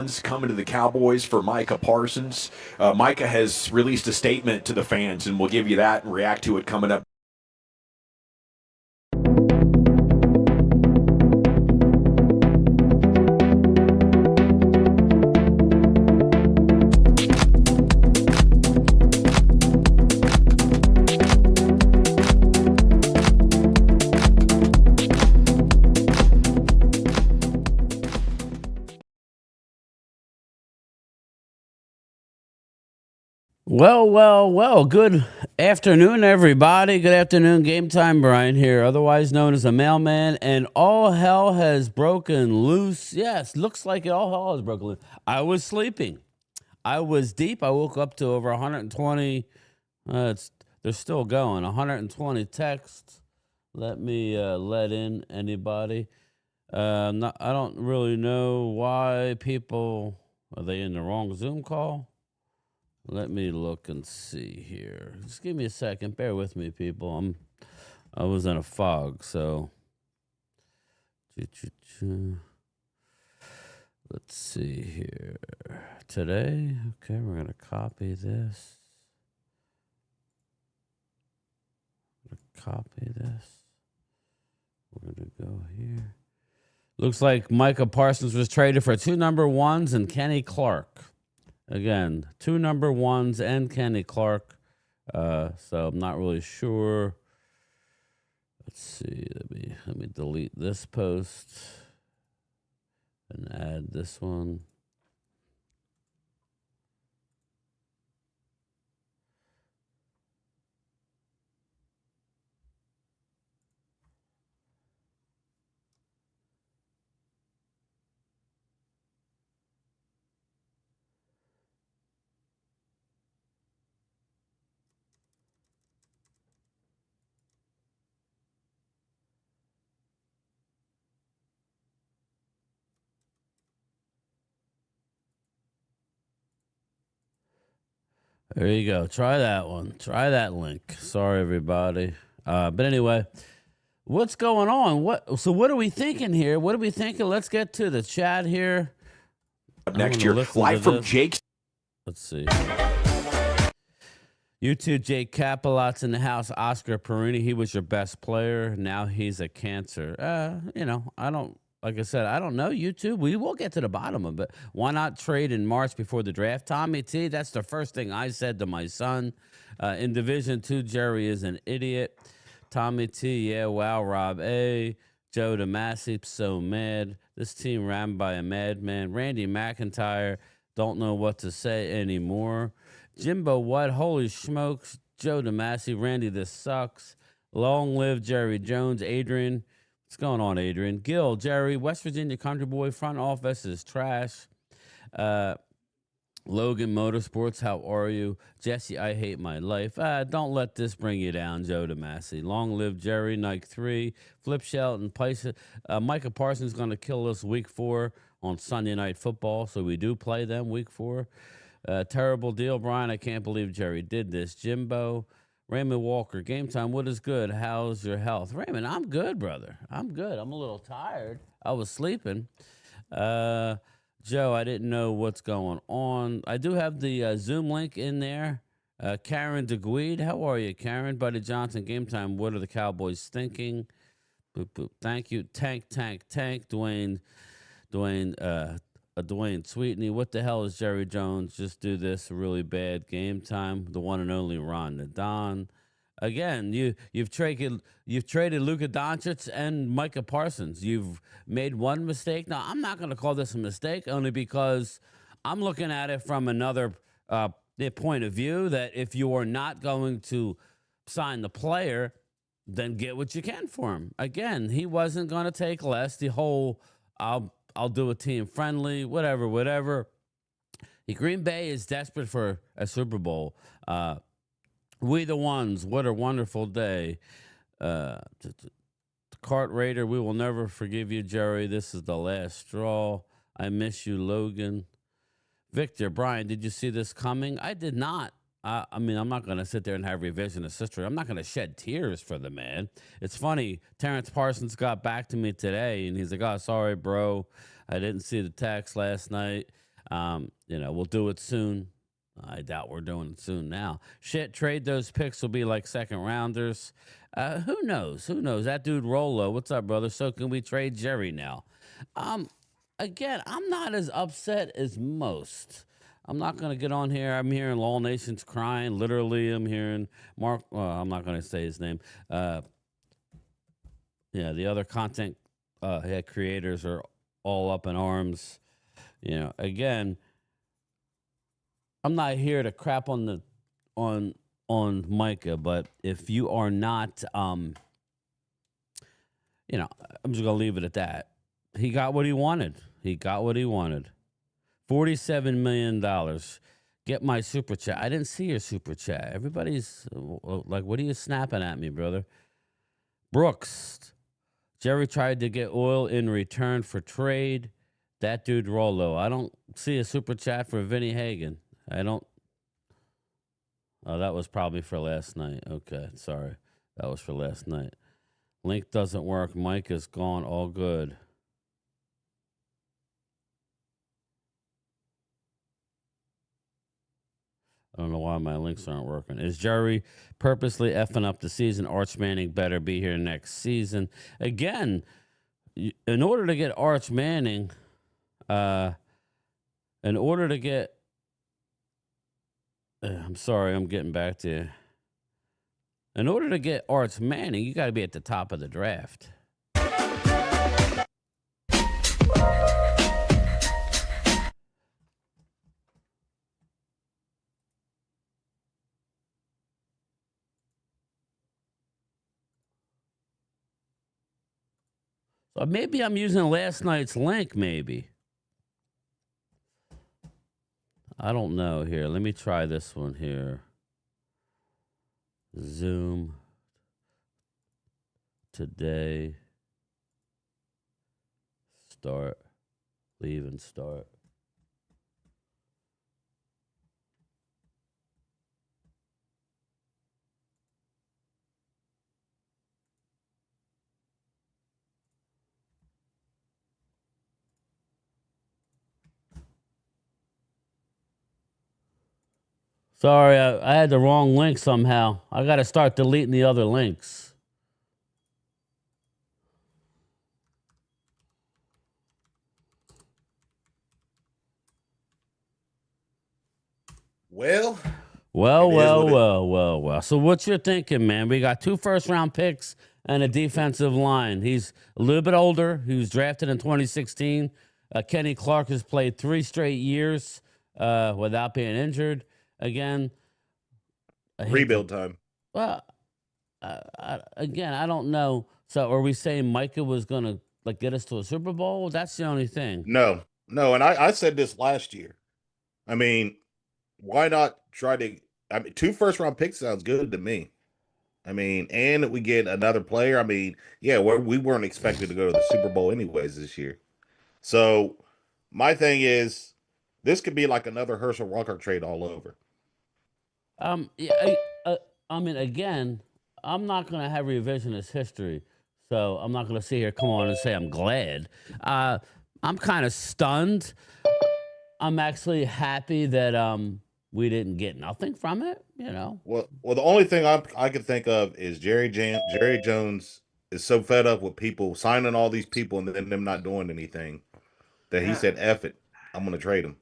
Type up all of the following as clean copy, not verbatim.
coming to the Cowboys for Micah Parsons. Micah has released a statement to the fans, and we'll give you that and react to it coming up. Well. Good afternoon, everybody. Good afternoon. Game Time Brian here, otherwise known as a mailman. And all hell has broken loose. Yes, looks like all hell has broken loose. I was sleeping. I was deep. I woke up to over 120. They're still going. 120 texts. Let me let in anybody. I don't really know why people... Are they in the wrong Zoom call? Let me look and see here. Just give me a second. Bear with me, people. I was in a fog, so let's see here. Today, okay, we're gonna copy this. We're gonna go here. Looks like Micah Parsons was traded for 2 number 1s and Kenny Clark. Again, 2 number 1s and Kenny Clark. So I'm not really sure. Let's see. Let me delete this post and add this one. There you go. Try that one. Try that link. Sorry, everybody. But anyway, what's going on? So what are we thinking here? What are we thinking? Let's get to the chat here. Next year, live from Jake's. Let's see. You too, Jake Capilot's in the house. Oscar Perini, he was your best player. Now he's a cancer. Like I said, I don't know. YouTube, we will get to the bottom of it. Why not trade in March before the draft? Tommy T, that's the first thing I said to my son. In Division 2, Jerry is an idiot. Tommy T, yeah, wow, Rob A. Joe DeMasi, so mad. This team ran by a madman. Randy McIntyre, don't know what to say anymore. Jimbo, what? Holy smokes. Joe DeMasi, Randy, this sucks. Long live Jerry Jones. Adrian, what's going on, Adrian? Gil, Jerry, West Virginia Country Boy, front office is trash. Logan Motorsports, how are you? Jesse, I hate my life. Don't let this bring you down, Joe DeMasi. Long live Jerry, Nike 3. Flip Shelton, Micah Parsons going to kill us week 4 on Sunday Night Football, so we do play them week 4. Terrible deal, Brian. I can't believe Jerry did this. Jimbo, Raymond Walker, Game Time, what is good? How's your health? Raymond, I'm good, brother. I'm good. I'm a little tired. I was sleeping. Joe, I didn't know what's going on. I do have the Zoom link in there. Karen DeGuide, how are you, Karen? Buddy Johnson, Game Time, what are the Cowboys thinking? Boop, boop. Thank you. Tank. Dwayne Sweetney, what the hell is Jerry Jones? Just do this. Really bad. Game Time. The one and only Ron Don. Again, you've traded Luka Doncic and Micah Parsons. You've made one mistake. Now, I'm not going to call this a mistake only because I'm looking at it from another point of view that if you are not going to sign the player, then get what you can for him. Again, he wasn't going to take less. The whole I'll do a team friendly, whatever. Green Bay is desperate for a Super Bowl. We the ones, what a wonderful day. Cart Raider, we will never forgive you, Jerry. This is the last straw. I miss you, Logan. Victor, Brian, did you see this coming? I did not. I mean, I'm not going to sit there and have revisionist history. I'm not going to shed tears for the man. It's funny. Terrence Parsons got back to me today, and he's like, oh, sorry, bro. I didn't see the text last night. We'll do it soon. I doubt we're doing it soon now. Shit, trade those picks will be like second rounders. Who knows? Who knows? That dude Rolo, what's up, brother? So can we trade Jerry now? Again, I'm not as upset as most. I'm not going to get on here. I'm hearing Law Nations crying. Literally, I'm hearing Mark. Well, I'm not going to say his name. The other content creators are all up in arms. Again, I'm not here to crap on Micah, but if you are not, I'm just gonna leave it at that. He got what he wanted. $47 million. Get my super chat. I didn't see your super chat. Everybody's like, what are you snapping at me, brother? Brooks. Jerry tried to get oil in return for trade. That dude Rolo. I don't see a super chat for Vinny Hagan. I don't. Oh, that was probably for last night. Okay, sorry. That was for last night. Link doesn't work. Mike is gone. All good. I don't know why my links aren't working. Is Jerry purposely effing up the season? Arch Manning better be here next season. Again, in order to get Arch Manning, I'm sorry, I'm getting back to you. In order to get Arch Manning, you got to be at the top of the draft. So maybe I'm using last night's link, maybe. I don't know here. Let me try this one here. Zoom today. Start. Leave and start. Sorry, I had the wrong link somehow. I got to start deleting the other links. Well. So what you're thinking, man? We got 2 first-round picks and a defensive line. He's a little bit older. He was drafted in 2016. Kenny Clark has played 3 straight years without being injured. Again, rebuild time. Well, again, I don't know. So, are we saying Micah was going to get us to a Super Bowl? That's the only thing. No. And I said this last year. I mean, why not try to? 2 first-round picks sounds good to me. I mean, and we get another player. I mean, yeah, we weren't expected to go to the Super Bowl anyways this year. So, my thing is, this could be like another Herschel Walker trade all over. Again, I'm not going to have revisionist history, so I'm not going to sit here, come on and say I'm glad. I'm kind of stunned. I'm actually happy that we didn't get nothing from it, Well, the only thing I can think of is Jerry Jones is so fed up with people signing all these people and then them not doing anything that he said, "F it, I'm going to trade him."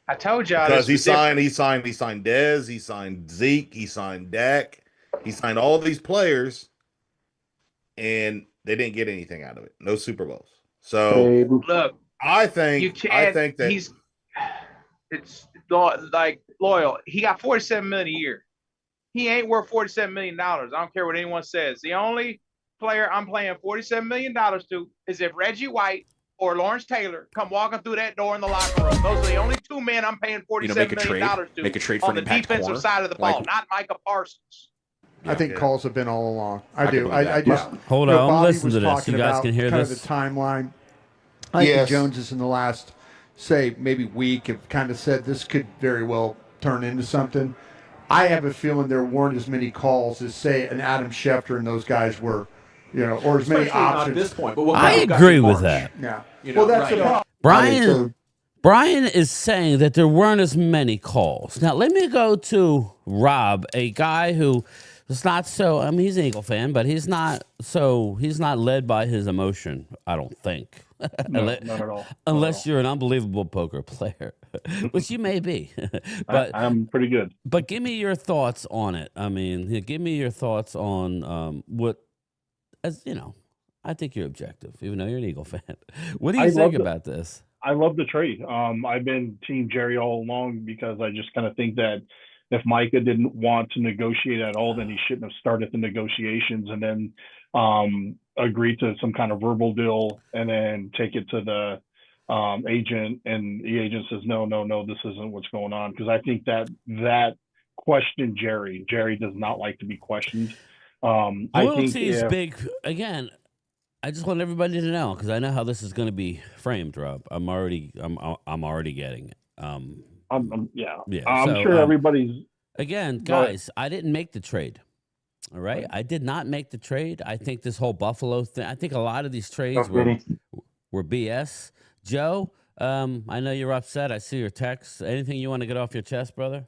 I told y'all because he signed Dez, he signed Zeke, he signed Dak, he signed all these players, and they didn't get anything out of it. No Super Bowls. So look, I think that it's like loyal. He got $47 million a year. He ain't worth $47 million. I don't care what anyone says. The only player I'm playing $47 million to is if Reggie White or Lawrence Taylor come walking through that door in the locker room. Those are the only 2 men I'm paying $47 million to. Make a trade for on the defensive side of the ball, not Micah Parsons. I think calls have been all along. I do. I just hold on. I'm listening to this. You guys can hear kind this. Of the timeline. I think the Joneses in the last, say, maybe week have kind of said this could very well turn into something. I have a feeling there weren't as many calls as, say, an Adam Schefter and those guys were, or as many options. Not at this point, but I agree with that. Yeah. Well, that's the problem. Brian, Brian is saying that there weren't as many calls. Now, let me go to Rob, a guy who is not so, I mean, he's an Eagle fan, but he's not led by his emotion, I don't think. No, not at all. Unless you're an unbelievable poker player, which you may be. But I'm pretty good. But give me your thoughts on it. I mean, give me your thoughts on what, as you know, I think you're objective, even though you're an Eagle fan. What do you think about this? I love the trade. I've been Team Jerry all along because I just kind of think that if Micah didn't want to negotiate at all, then he shouldn't have started the negotiations and then agree to some kind of verbal deal and then take it to the agent, and the agent says, no, this isn't what's going on. Because I think that questioned Jerry. Jerry does not like to be questioned. Loyalty is big. Again, I just want everybody to know, because I know how this is going to be framed, Rob. I'm already getting it. I'm So, sure everybody's. Again, guys, I didn't make the trade. All right, I did not make the trade. I think this whole Buffalo thing. I think a lot of these trades were BS. Joe, I know you're upset. I see your text. Anything you want to get off your chest, brother?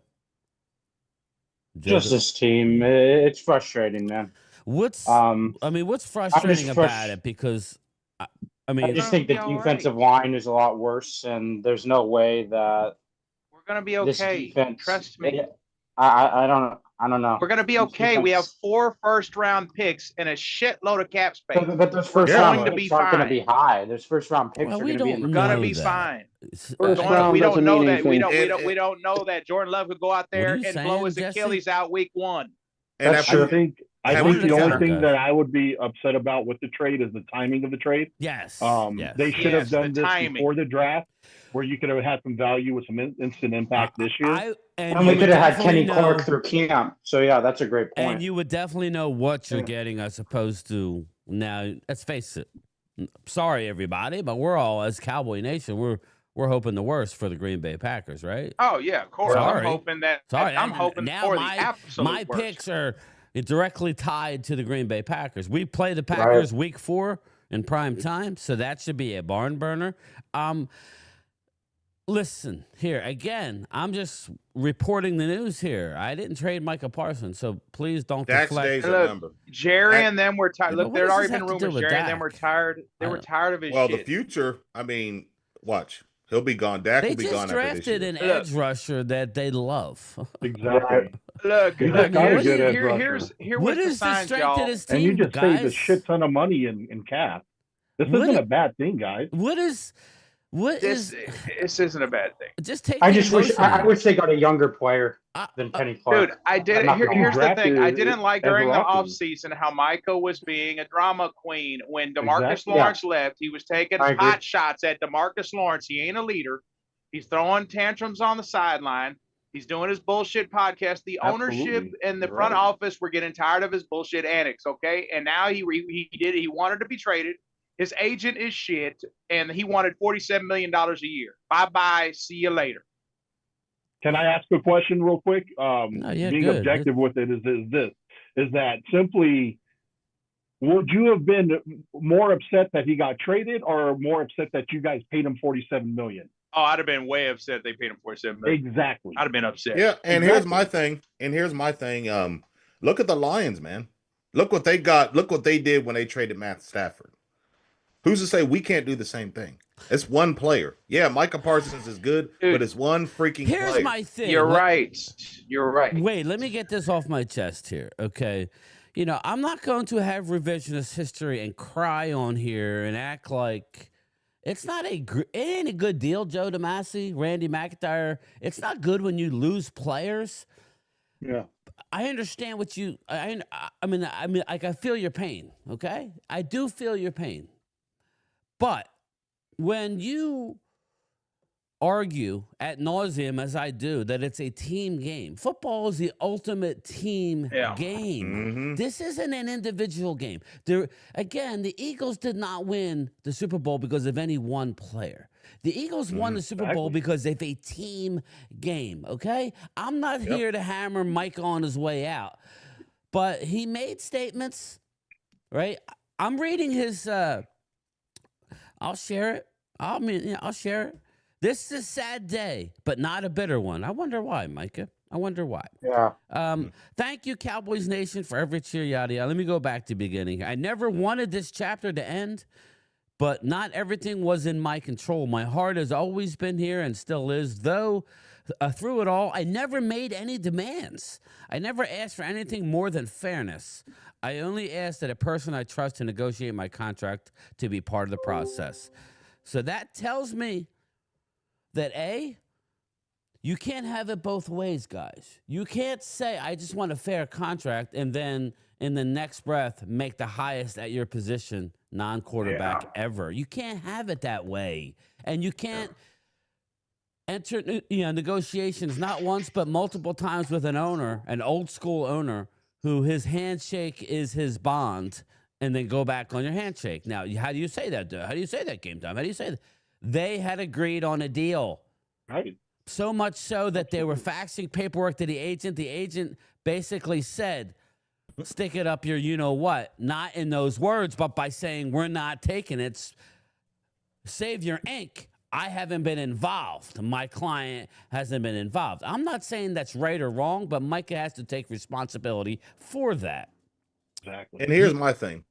Just this team. It's frustrating, man. What's frustrating about it? Because I just think the defensive line is a lot worse, and there's no way that we're gonna be okay. Trust me. I don't know. We're gonna be okay. We have 4 first-round picks and a shitload of cap space. But those first-round picks aren't going to be high. Those first-round picks are going to be. We're gonna be fine. We don't know that. We don't know that Jordan Love could go out there and blow his Achilles out week 1. And I think the only thing that I would be upset about with the trade is the timing of the trade. Yes. They should have done this before the draft, where you could have had some value with some instant impact this year. And we could have had Kenny Clark through camp. So, yeah, that's a great point. And you would definitely know what you're getting as opposed to now. Let's face it. Sorry, everybody, but we're all, as Cowboy Nation, we're hoping the worst for the Green Bay Packers, right? Oh, yeah, of course. Sorry. I'm hoping that. Sorry. I'm hoping now for the absolute my worst. picks are directly tied to the Green Bay Packers. We play the Packers week 4 in prime time, so that should be a barn burner. Listen, here, again, I'm just reporting the news here. I didn't trade Micah Parsons, so please don't deflect. Look, Jerry and them were tired. Look, there had already been rumors Jerry and them were tired. They were tired of his shit. Well, the future, I mean, watch. He'll be gone. Dak will be gone after this year. They just drafted an edge rusher that they love. Exactly. Look, here's what is the signs, strength of this team, and you just guys? saved a shit ton of money in cap. This isn't a bad thing, guys. This isn't a bad thing. Just take. I wish they got a younger player than Kenny Clark. Dude, here's the thing. I didn't like during the offseason how Micah was being a drama queen. When DeMarcus Lawrence left, he was taking hot shots at DeMarcus Lawrence. He ain't a leader. He's throwing tantrums on the sideline. He's doing his bullshit podcast. The ownership and the front office were getting tired of his bullshit antics, okay? And now he wanted to be traded. His agent is shit, and he wanted $47 million a year. Bye-bye. See you later. Can I ask a question real quick? Being objective with it is that simply, would you have been more upset that he got traded or more upset that you guys paid him $47 million? Oh, I'd have been way upset they paid him $47 million. Exactly. I'd have been upset. Yeah, and here's my thing. Look at the Lions, man. Look what they got. Look what they did when they traded Matt Stafford. Who's to say we can't do the same thing? It's one player. Yeah, Micah Parsons is good, but it's one freaking player. Here's my thing. You're right. Wait, let me get this off my chest here, okay? You know, I'm not going to have revisionist history and cry on here and act like it ain't a good deal, Joe DeMasi, Randy McIntyre. It's not good when you lose players. Yeah. I understand what you I mean like I feel your pain, okay? I do feel your pain. But when you argue ad nauseum, as I do, that it's a team game, football is the ultimate team game. Mm-hmm. This isn't an individual game. Again, the Eagles did not win the Super Bowl because of any one player. The Eagles won the Super Bowl because it's a team game, okay? I'm not here to hammer Mike on his way out, but he made statements, right? I'm reading his... I'll share it. I'll share it. This is a sad day, but not a bitter one. I wonder why, Micah. I wonder why. Yeah. Thank you, Cowboys Nation, for every cheer, yada, yada. Let me go back to the beginning. I never wanted this chapter to end, but not everything was in my control. My heart has always been here and still is, though through it all, I never made any demands. I never asked for anything more than fairness. I only asked that a person I trust to negotiate my contract to be part of the process. So that tells me that, A, you can't have it both ways, guys. You can't say, I just want a fair contract, and then in the next breath, make the highest at your position non-quarterback ever. You can't have it that way. And you can't enter negotiations not once but multiple times with an owner, an old-school owner, who his handshake is his bond, and then go back on your handshake. Now, how do you say that? How do you say that, Game Time? How do you say that? They had agreed on a deal. Right. So much so that they were faxing paperwork to the agent. The agent basically said, stick it up your you-know-what. Not in those words, but by saying, we're not taking it. Save your ink. I haven't been involved. My client hasn't been involved. I'm not saying that's right or wrong, but Micah has to take responsibility for that. Exactly. And here's my thing.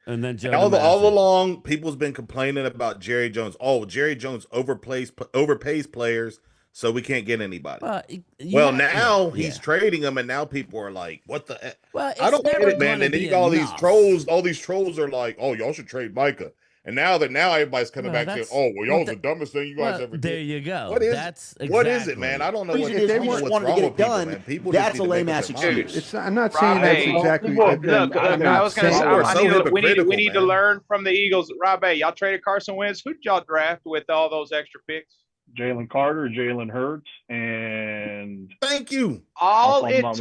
And then And all along, people's been complaining about Jerry Jones. Oh, Jerry Jones overpays players, so we can't get anybody. Now he's trading them, and now people are like, "What the?" Well, I don't get it, man. And then you got all these trolls. All these trolls are like, "Oh, y'all should trade Micah." And now everybody's coming back saying, "Oh, well, y'all's the dumbest thing you guys ever did." There you go. What is it, man? I don't know if they weren't wanting to get it done. That's a lame ass excuse. I'm not saying that's exactly. Look, I was going to say, we need to learn from the Eagles. Rob, y'all traded Carson Wentz. Who'd y'all draft with all those extra picks? Jalen Carter, Jalen Hurts, and thank you. All it's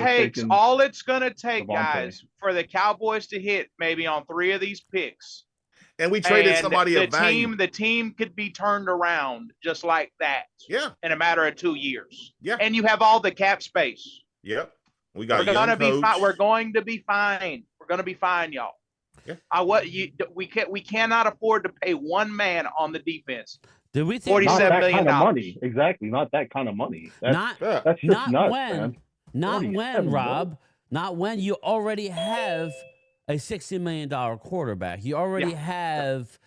going to take, guys, for the Cowboys to hit maybe on 3 of these picks. And we traded somebody of value. The team could be turned around just like that. Yeah. In a matter of 2 years. Yeah. And you have all the cap space. Yep. We're going to be fine. We're going to be fine, y'all. Yeah. We cannot afford to pay one man on the defense. Did we think $47 million? Kind of money. Exactly. Not that kind of money. That's just nuts, man. Not when, Rob. Not when you already have a $60 million quarterback. You already have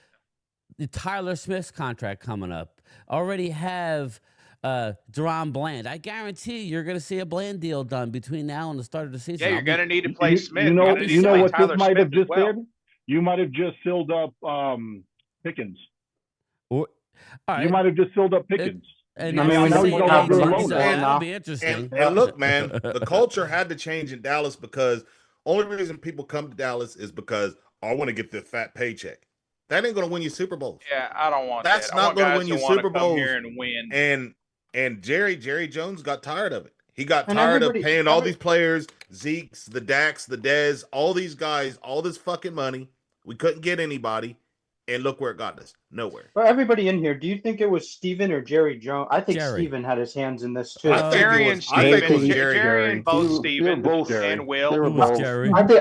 the Tyler Smith's contract coming up. Already have Deron Bland. I guarantee you're going to see a Bland deal done between now and the start of the season. Yeah, you're going to need to play Smith. You know what this might have just did? You might have just filled up Pickens. You might have just filled up Pickens. That'll be interesting. And look, man, the culture had to change in Dallas because only reason people come to Dallas is because I want to get the fat paycheck. That ain't going to win you Super Bowls. Yeah, I don't want That's not going to win you Super Bowls. Here and win. And Jerry Jones got tired of it. He got tired of paying all these players, Zeke's, the Daks, the Dez, all these guys, all this fucking money. We couldn't get anybody. And look where it got us. Nowhere. For everybody in here, do you think it was Steven or Jerry Jones? I think Steven had his hands in this too. Jerry and both Steven and Will.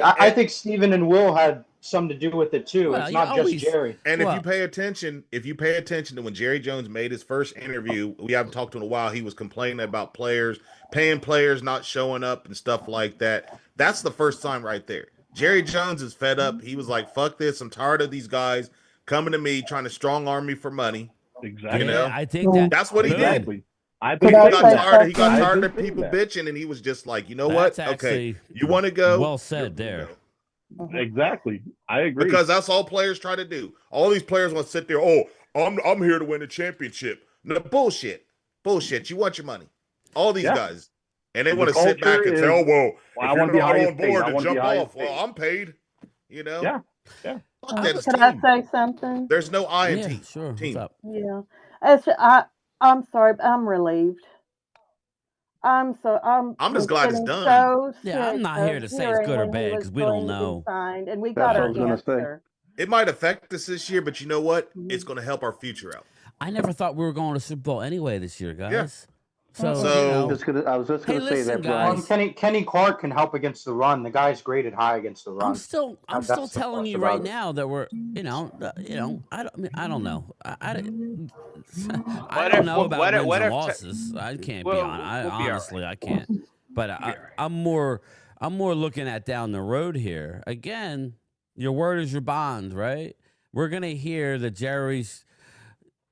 I think Steven and Will had some to do with it too. It's not just Jerry. And if you pay attention to when Jerry Jones made his first interview, we haven't talked to him in a while. He was complaining about paying players not showing up and stuff like that. That's the first time right there. Jerry Jones is fed up. He was like, "Fuck this! I'm tired of these guys coming to me trying to strong arm me for money." Exactly. You know? I think that's what he did. He got tired of people bitching, and he was just like, "You know what? Okay, you want to go?" Well said there. Exactly. I agree. Because that's all players try to do. All these players want to sit there. Oh, I'm here to win a championship. No, bullshit. You want your money. All these guys. And they want to sit back and say, "Oh, well, I want to be on board to jump off. Well, I'm paid." You know? Yeah. Can I say something? There's no I in team. Sure. Team. What's up? Yeah. I'm sorry, but I'm relieved. I'm just glad it's done. I'm not here to say it's good or bad because we don't know. Signed, and we got our answer. It might affect us this year, but you know what? It's going to help our future out. I never thought we were going to Super Bowl anyway this year, guys. So, I was just gonna say that, Brian. Kenny Clark can help against the run. The guy's graded high against the run. I'm still telling you right now that we're, I don't know. I don't know about wins and losses. I can't be on. Honestly, I can't. But I'm more looking at down the road here. Again, your word is your bond, right? We're gonna hear that Jerry's.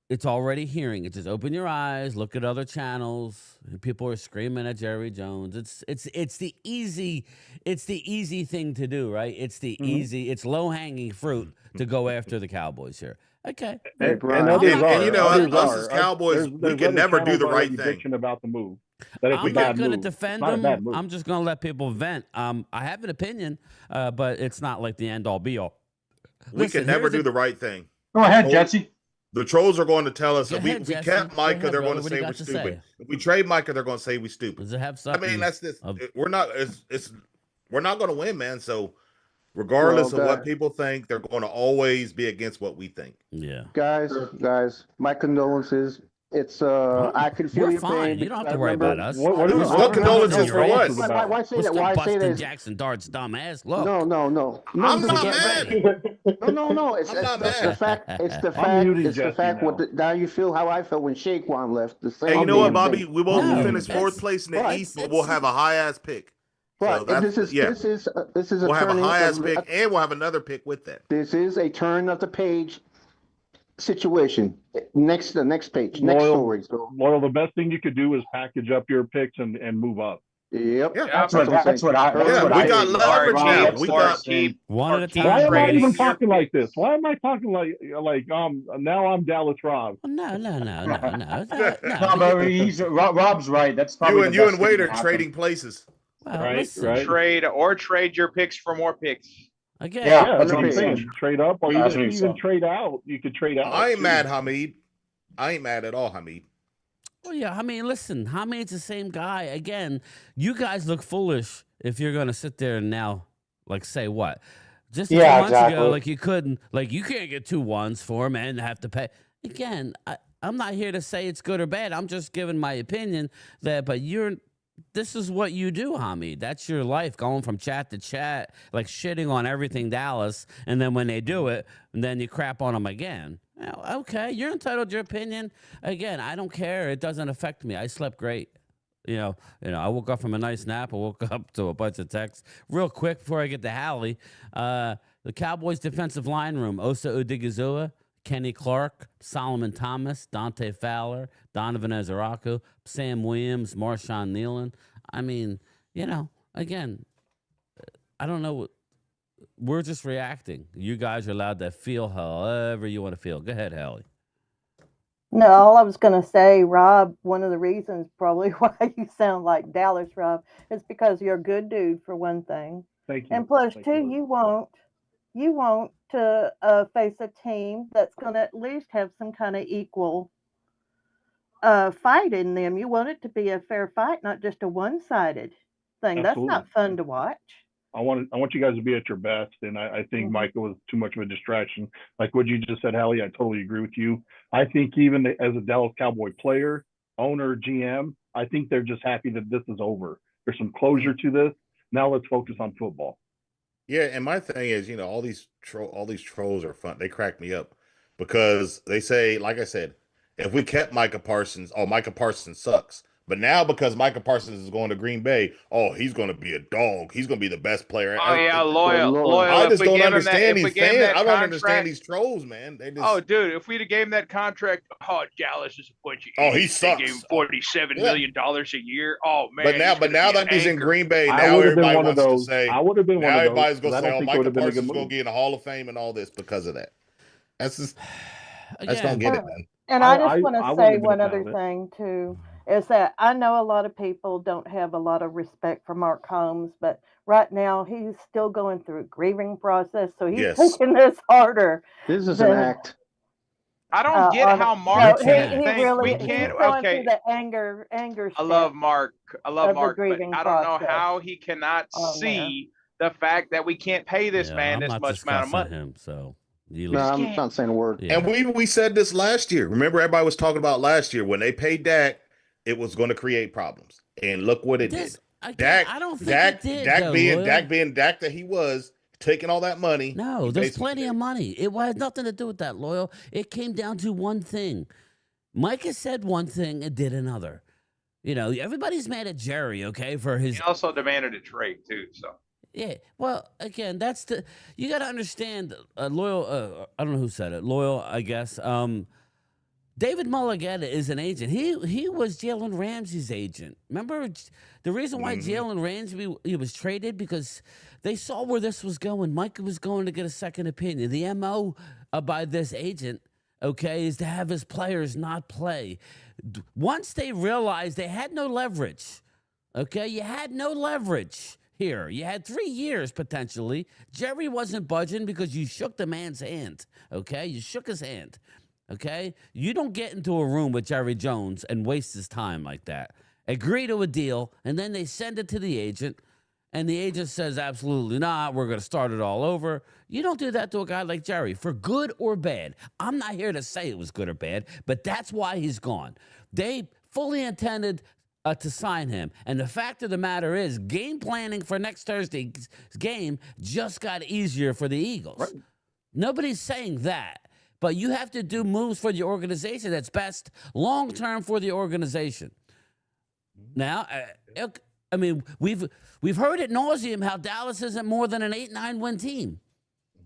It's already hearing it. Just open your eyes, look at other channels. People are screaming at Jerry Jones. It's the easy thing to do, right? It's the easy, it's low hanging fruit to go after the Cowboys here. Okay. Hey, Brian. Us as Cowboys, we can never do the right thing about the move. That I'm not going to defend them. I'm just going to let people vent. I have an opinion, but it's not like the end all be all. We can never do the right thing. Go ahead, Jesse. The trolls are going to tell us that we kept Micah. They're going to say we're stupid. If we trade Micah, they're going to say we're stupid. Does it have something? I mean, that's this. We're not going to win, man. So, regardless of what people think, they're going to always be against what we think. Yeah, guys, my condolences. It's I can feel your pain. You don't have to worry about us. What condolences for what? Why say that? Why say that? Jackson Dart's dumbass. Look. No. I'm not mad. No. It's the fact. It's the fact. It's the fact. Now you feel how I felt when Shaquan left. The same. Hey, you know what, Bobby? We won't finish fourth place in the East, but we'll have a high ass pick. Right. So this is we'll have a high ass pick, and we'll have another pick with that. This is a turn of the page situation. The next page. Next story. So, Loyal, the best thing you could do is package up your picks and move up. Yep. Yeah, that's what I. We got leverage now. We got one at a time. Why am I even talking like this? Why am I talking like now I'm Dallas Rob? No. Rob's right. That's probably you and Wade are trading places. Right. Trade your picks for more picks. Again, that's what I'm saying. Trade up, or even trade out. You could trade out. I ain't mad, Hamid. I ain't mad at all, Hamid. Well, yeah, I mean, listen, Hamid's the same guy. Again, you guys look foolish if you're going to sit there and now, say what? Just a few months ago, you couldn't, you can't get 2 1s for him and have to pay. Again, I'm not here to say it's good or bad. I'm just giving my opinion but this is what you do, Hamid. That's your life, going from chat to chat, shitting on everything Dallas, and then when they do it, and then you crap on them again. Okay, you're entitled to your opinion. Again, I don't care. It doesn't affect me. I slept great. I woke up from a nice nap. I woke up to a bunch of texts. Real quick before I get to Hallie, the Cowboys defensive line room, Osa Odigizua, Kenny Clark, Solomon Thomas, Dante Fowler, Donovan Ezeraku, Sam Williams, Marshawn Nealon. I mean, again, I don't know. We're just reacting. You guys are allowed to feel however you want to feel. Go ahead, Hallie. No, all I was going to say, Rob, one of the reasons probably why you sound like Dallas, Rob, is because you're a good dude, for one thing. Thank you. And plus, you won't to face a team that's going to at least have some kind of equal fight in them. You want it to be a fair fight, not just a one-sided thing. Absolutely. That's not fun to watch. I want you guys to be at your best, and I think Micah was too much of a distraction. Like what you just said, Hallie, I totally agree with you. I think even as a Dallas Cowboy player, owner, GM, I think they're just happy that this is over. There's some closure to this. Now let's focus on football. Yeah, and my thing is, all these trolls are fun. They crack me up because they say, like I said, if we kept Micah Parsons, Micah Parsons sucks. But now because Micah Parsons is going to Green Bay, he's going to be a dog. He's going to be the best player. Loyal. I just don't understand these fans. I don't understand these trolls, man. They just... dude, if we'd have gave him that contract, Dallas is a bunch of he sucks. They gave him $47 million a year. Oh man. But now that he's in Green Bay, now everybody wants to say. I would have been one of those. Everybody's going to say, Micah Parsons is going to get in the Hall of Fame and all this because of that. That's just. I just don't get it, man. And I just want to say one other thing too. Is that I know a lot of people don't have a lot of respect for Mark Holmes, but right now he's still going through a grieving process, so he's taking this harder. This is an act. I don't get how Mark he thinks really, we can't. Okay, the anger. I love Mark. But I don't know how he cannot see the fact that we can't pay this man this much amount of money. Him, so. I'm not saying a word. Yeah. And we said this last year. Remember, everybody was talking about last year when they paid Dak. it was going to create problems. And look what it did. Dak, I don't think it did. Dak being Dak that he was, taking all that money. No, there's plenty of money. It had nothing to do with that, Loyal. It came down to one thing. Micah said one thing and did another. You know, everybody's mad at Jerry, okay, for his. He also demanded a trade too. So. Yeah, well, again, you got to understand. Loyal, I don't know who said it. Loyal, I guess. David Mulligetta is an agent. He was Jalen Ramsey's agent. Remember the reason why Jalen Ramsey he was traded, because they saw where this was going. Micah was going to get a second opinion. The MO by this agent, okay, is to have his players not play. Once they realized they had no leverage, okay, you had no leverage here. You had 3 years potentially. Jerry wasn't budging because you shook the man's hand, okay? You shook his hand. Okay? You don't get into a room with Jerry Jones and waste his time like that. Agree to a deal, and then they send it to the agent, and the agent says, absolutely not, we're going to start it all over. You don't do that to a guy like Jerry, for good or bad. I'm not here to say it was good or bad, but that's why he's gone. They fully intended to sign him. And the fact of the matter is, game planning for next Thursday's game just got easier for the Eagles. Right. Nobody's saying that. But you have to do moves for the organization that's best long-term for the organization. Now, I mean, we've heard ad nauseum how Dallas isn't more than an 8-9 win team.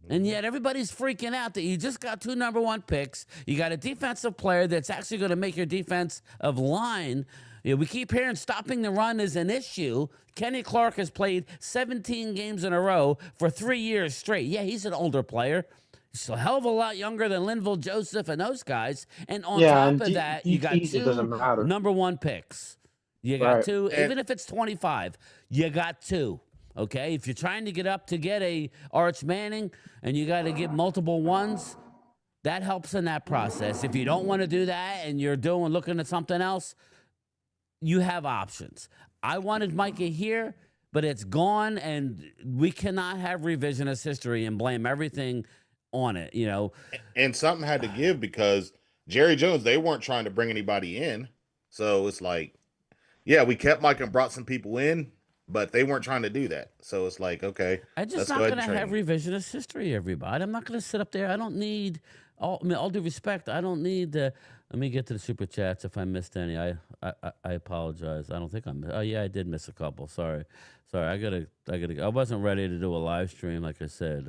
And yet everybody's freaking out that you just got 2 number 1 picks. You got a defensive player that's actually going to make your defensive line. You know, we keep hearing stopping the run is an issue. Kenny Clark has played 17 games in a row for 3 years straight. Yeah, he's an older player. He's a hell of a lot younger than Linval Joseph and those guys. And on top of that, you got 2 number 1 picks. You got 2, even if it's 25, you got 2. Okay? If you're trying to get up to get a Arch Manning and you got to get multiple ones, that helps in that process. If you don't want to do that and you're looking at something else, you have options. I wanted Micah here, but it's gone, and we cannot have revisionist history and blame everything on it, you know. And something had to give because Jerry Jones, they weren't trying to bring anybody in. So it's like, yeah, we kept Mike and brought some people in, but they weren't trying to do that. So it's like, okay. I'm just not going to have revisionist history, everybody. I'm not going to sit up there. I don't need, all due respect, I don't need let me get to the super chats if I missed any. I apologize. I don't think oh yeah, I did miss a couple. Sorry. I gotta I wasn't ready to do a live stream, like I said.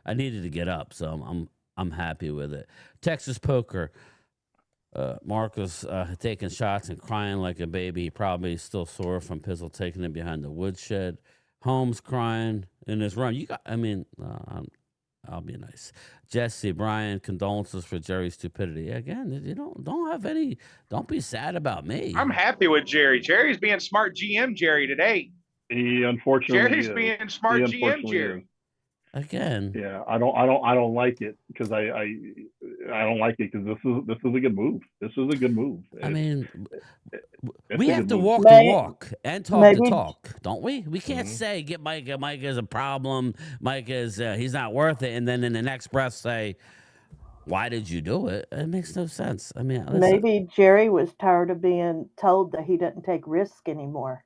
I needed to get up, so I'm happy with it. Texas Poker. Marcus taking shots and crying like a baby. He probably still sore from Pizzle taking him behind the woodshed. Holmes crying in his run. I'll be nice. Jesse, Brian, condolences for Jerry's stupidity. Again, you don't be sad about me. I'm happy with Jerry. Jerry's being smart GM Jerry today. He unfortunately Jerry's being smart GM Jerry. Again, yeah, I don't like it because I don't like it because this is a good move. This is a good move. I mean, we have to walk the walk and talk the talk, don't we? We can't say get Micah is a problem. Micah is he's not worth it, and then in the next breath say, why did you do it? It makes no sense. I mean, listen. Maybe Jerry was tired of being told that he didn't take risk anymore.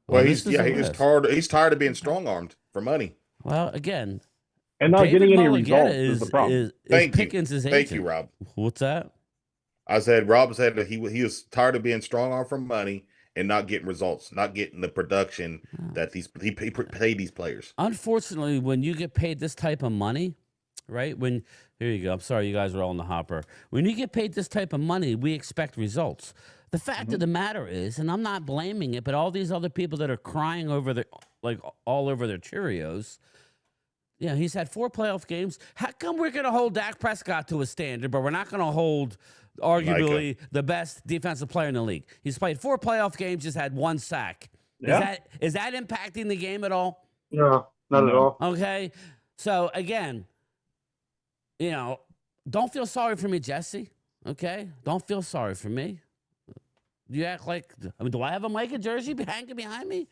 Well, he's tired of being strong armed for money. Well, again, and not getting any results is the problem. Thank you, Rob. What's that? I said Rob said that he was tired of being strong arm for money and not getting results, not getting the production that he paid these players. Unfortunately, when you get paid this type of money, right? Here you go. I'm sorry, you guys are all in the hopper. When you get paid this type of money, we expect results. The fact of the matter is, and I'm not blaming it, but all these other people that are crying over all over their Cheerios. Yeah, he's had 4 playoff games. How come we're going to hold Dak Prescott to a standard, but we're not going to hold arguably the best defensive player in the league? He's played 4 playoff games, just had 1 sack. Yeah. Is that impacting the game at all? No, not at all. Okay, so again, you know, don't feel sorry for me, Jesse. Okay, don't feel sorry for me. You act like, do I have a Micah jersey hanging behind me?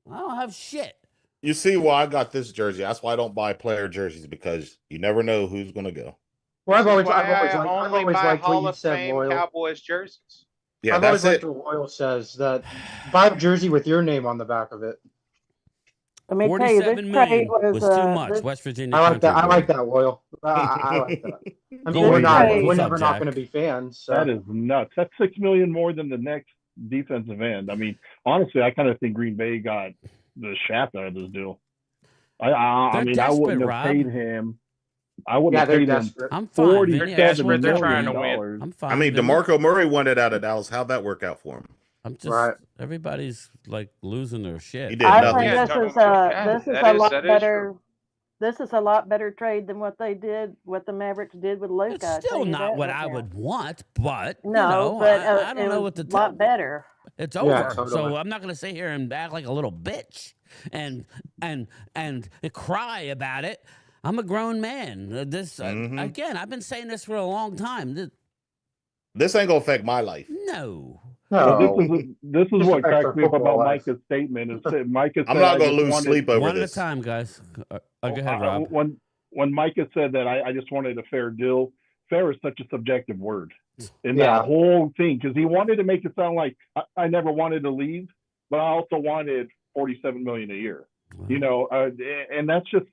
I don't have shit. You see why I got this jersey. That's why I don't buy player jerseys, because you never know who's going to go. Well, I've always buy liked what you Hall said, of Fame Loyal. Cowboys jerseys. Yeah, I've always that's liked it. what Royal says that buy a jersey with your name on the back of it. Let me tell you, this 47 trade million was too much. this, West Virginia I like country that. I boy. like that, Royal. I like that. I mean, Go we're ahead, we're what's up, never not Jack? going to be fans. So. That is nuts. That's $6 million more than the next defensive end. I mean, honestly, I kind of think Green Bay got the shaft out of this deal. I mean, I wouldn't have paid him. I wouldn't have paid him I'm fine. Vinny, Desperate. They're $47 trying to million. win. I'm fine. I mean, Vinny. DeMarco Murray wanted out of Dallas. How'd that work out for him? I'm just everybody's like losing their shit. He did I nothing. think this is a lot better. This is a lot better trade than what the Mavericks did with Luka. It's still not what I would want, but no, I don't know what to tell. Lot better. It's over, so I'm not going to sit here and act like a little bitch and cry about it. I'm a grown man. Again, I've been saying this for a long time. This ain't gonna affect my life. No. Well, this is what cracks me up about Micah's statement. Is that Micah said, I'm not gonna lose sleep over one this. One at a time, guys. Go ahead, Rob. When Micah said that I just wanted a fair deal, fair is such a subjective word in that whole thing, because he wanted to make it sound like I never wanted to leave, but I also wanted $47 million a year. Wow. And that's just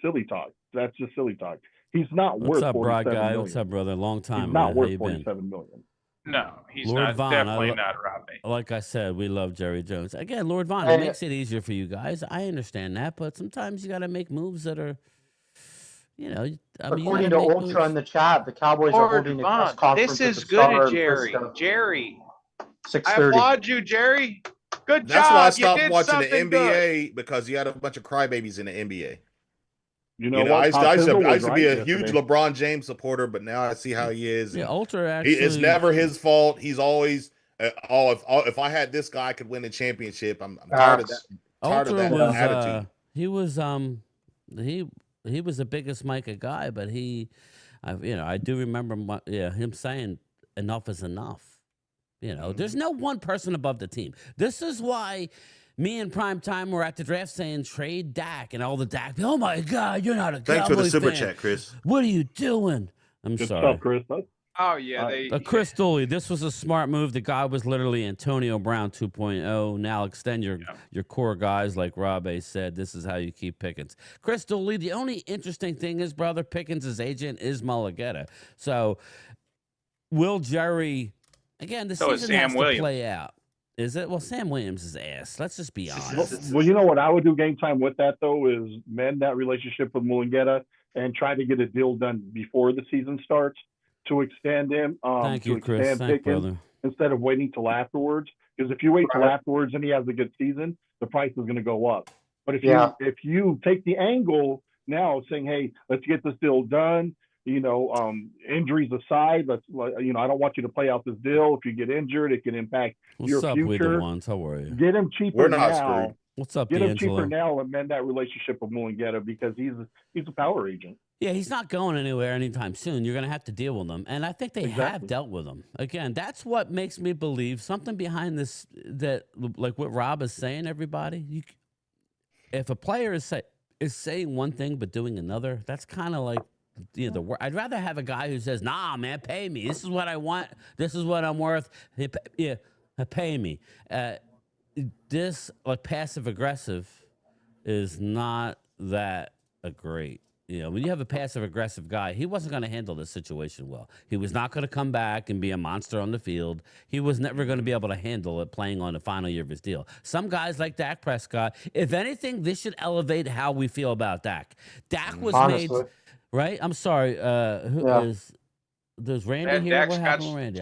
silly talk. That's just silly talk. He's not worth $47 million. What's up, brother? Long time. He's not worth $47 million. No, he's Lord not. Vaughn, Definitely not, Robbie. Like I said, we love Jerry Jones. Again, Lord Vaughn, it makes it easier for you guys. I understand that, but sometimes you got to make moves that are, according to Ultra in the chat, the Cowboys are holding a press conference. This is good, Jerry. Jerry, 6:30. I applaud you, Jerry. Good job. That's why I stopped watching the NBA good. because you had a bunch of crybabies in the NBA. You know what? I used to be a huge LeBron James supporter, but now I see how he is. Yeah, Ultra actually. It's never his fault. He's always, if I had this guy, I could win a championship. I'm tired of that. Ultra was attitude. He was the biggest Micah guy, but I do remember him saying enough is enough. There's no one person above the team. This is why me and Primetime were at the draft saying trade Dak, and all the Dak. Oh my God, you're not a Cowboys Thanks for the super fan. chat, Chris. What are you doing? I'm Good sorry. stuff, Chris. Oh yeah, Chris Dooley. This was a smart move. The guy was literally Antonio Brown 2.0. Now extend your core guys, like Rob A said. This is how you keep Pickens. Chris Dooley. The only interesting thing is, brother, Pickens' agent is Mulligetta. So will Jerry? Again, the season has to play out. Is it? Well, Sam Williams is ass. Let's just be honest. Well, you know what I would do game time with that, though, is mend that relationship with Mulligetta and try to get a deal done before the season starts to extend him. Thank you, Chris. Thank you, brother. Instead of waiting till afterwards. Because if you wait till afterwards and he has a good season, the price is going to go up. But if you take the angle now saying, hey, let's get this deal done, injuries aside, I don't want you to play out this deal. If you get injured, it can impact your future. We the ones? How are you? Get him cheaper We're not now. screwed. What's up, Get D'Angelo? him cheaper now and mend that relationship with Mulligetta because he's a power agent. Yeah, he's not going anywhere anytime soon. You're going to have to deal with him. And I think they have dealt with him. Again, that's what makes me believe something behind this, that like what Rob is saying, everybody. If a player is saying one thing but doing another, that's kind of like, I'd rather have a guy who says, nah, man, pay me. This is what I want. This is what I'm worth. Pay me. This, like, passive-aggressive is not that great. When you have a passive-aggressive guy, he wasn't going to handle this situation well. He was not going to come back and be a monster on the field. He was never going to be able to handle it playing on the final year of his deal. Some guys like Dak Prescott, if anything, this should elevate how we feel about Dak. Dak was made... Right? I'm sorry. There's Randy here? What happened with Randy?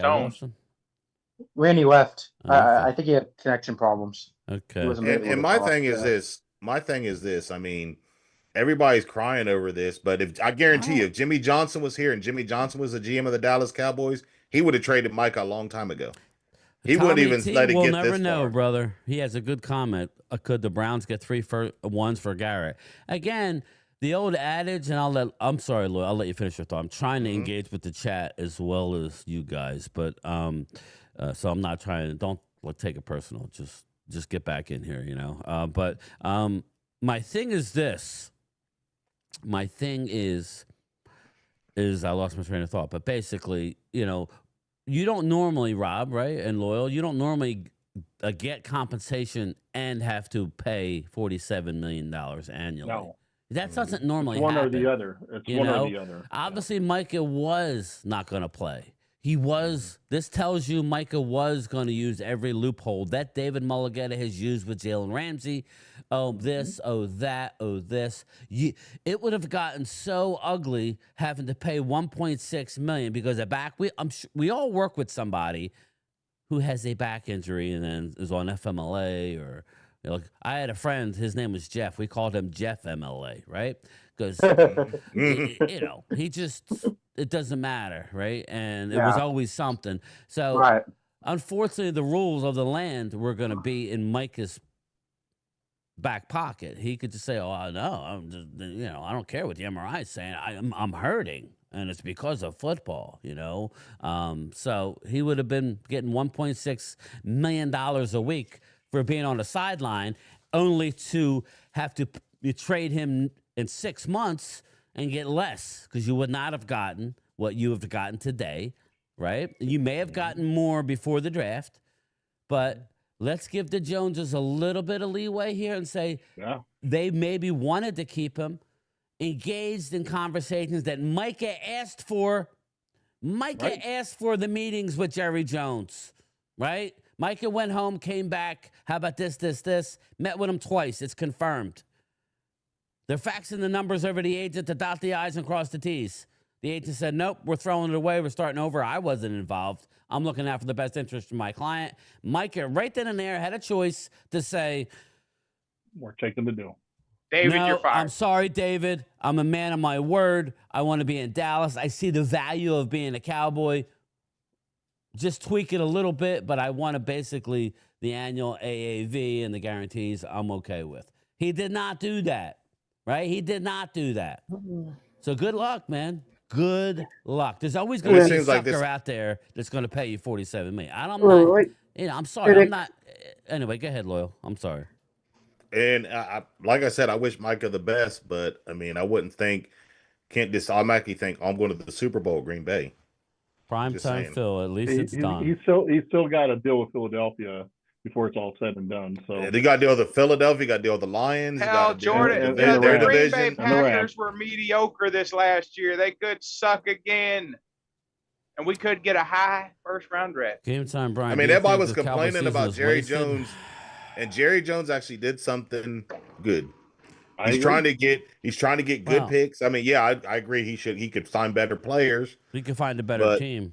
Randy left. Okay. I think he had connection problems. Okay. And my thing is this. I mean, everybody's crying over this, but I guarantee you, if Jimmy Johnson was here and Jimmy Johnson was the GM of the Dallas Cowboys, he would have traded Micah a long time ago. He wouldn't even let it get this far. We'll never know, brother. He has a good comment. Could the Browns get 3 1s for Garrett? Again, the old adage, and I'm sorry, Lloyd, I'll let you finish your thought. I'm trying to engage with the chat as well as you guys, but so I'm not trying to, don't take it personal. Just get back in here, But my thing is this. My thing is I lost my train of thought, but basically, you don't normally, Rob, right, and Loyal, you don't normally get compensation and have to pay $47 million annually. No. That doesn't normally It's one happen. or the other. It's one or the other. Obviously, Micah was not going to play. He was. This tells you Micah was going to use every loophole that David Mulligetta has used with Jalen Ramsey. Oh, this, oh, that, oh, this. It would have gotten so ugly having to pay $1.6 million because we all work with somebody who has a back injury and then is on FMLA or. I had a friend, his name was Jeff. We called him Jeff MLA, right? Because, he just, it doesn't matter, right? And it was always something. So, unfortunately, the rules of the land were going to be in Micah's back pocket. He could just say, oh, no, I'm just, I don't care what the MRI is saying. I'm hurting. And it's because of football, So, he would have been getting $1.6 million a week for being on the sideline, only to have to trade him in 6 months and get less because you would not have gotten what you have gotten today, right? You may have gotten more before the draft, but let's give the Joneses a little bit of leeway here and say they maybe wanted to keep him engaged in conversations that Micah asked for. Micah asked for the meetings with Jerry Jones, right? Micah went home, came back. How about this? Met with him twice. It's confirmed. They're faxing the numbers over to the agent to dot the I's and cross the T's. The agent said, nope, we're throwing it away. We're starting over. I wasn't involved. I'm looking out for the best interest of my client. Micah, right then and there, had a choice to say, we're taking the deal. David, no, you're fired. I'm sorry, David. I'm a man of my word. I want to be in Dallas. I see the value of being a Cowboy. Just tweak it a little bit, but I want to basically the annual AAV and the guarantees I'm okay with. He did not do that, right? He did not do that. So good luck, man. Good luck. There's always going to be a sucker out there that's going to pay you $47 million. I'm sorry. I'm not. Anyway, go ahead, Loyal. I'm sorry. And like I said, I wish Micah the best, but I wouldn't can't just automatically think I'm going to the Super Bowl at Green Bay. Prime time Phil, at least it's done. He's still got to deal with Philadelphia before it's all said and done. So they got to deal with Philadelphia, got to deal with the Lions. Hell, Jordan, their the Green division. Bay Packers were mediocre this last year. They could suck again. And we could get a high first-round draft. Game time, Brian. Everybody was complaining about Jerry Jones, and Jerry Jones actually did something good. He's trying to get good picks. I agree. He could sign better players. He could find a better team.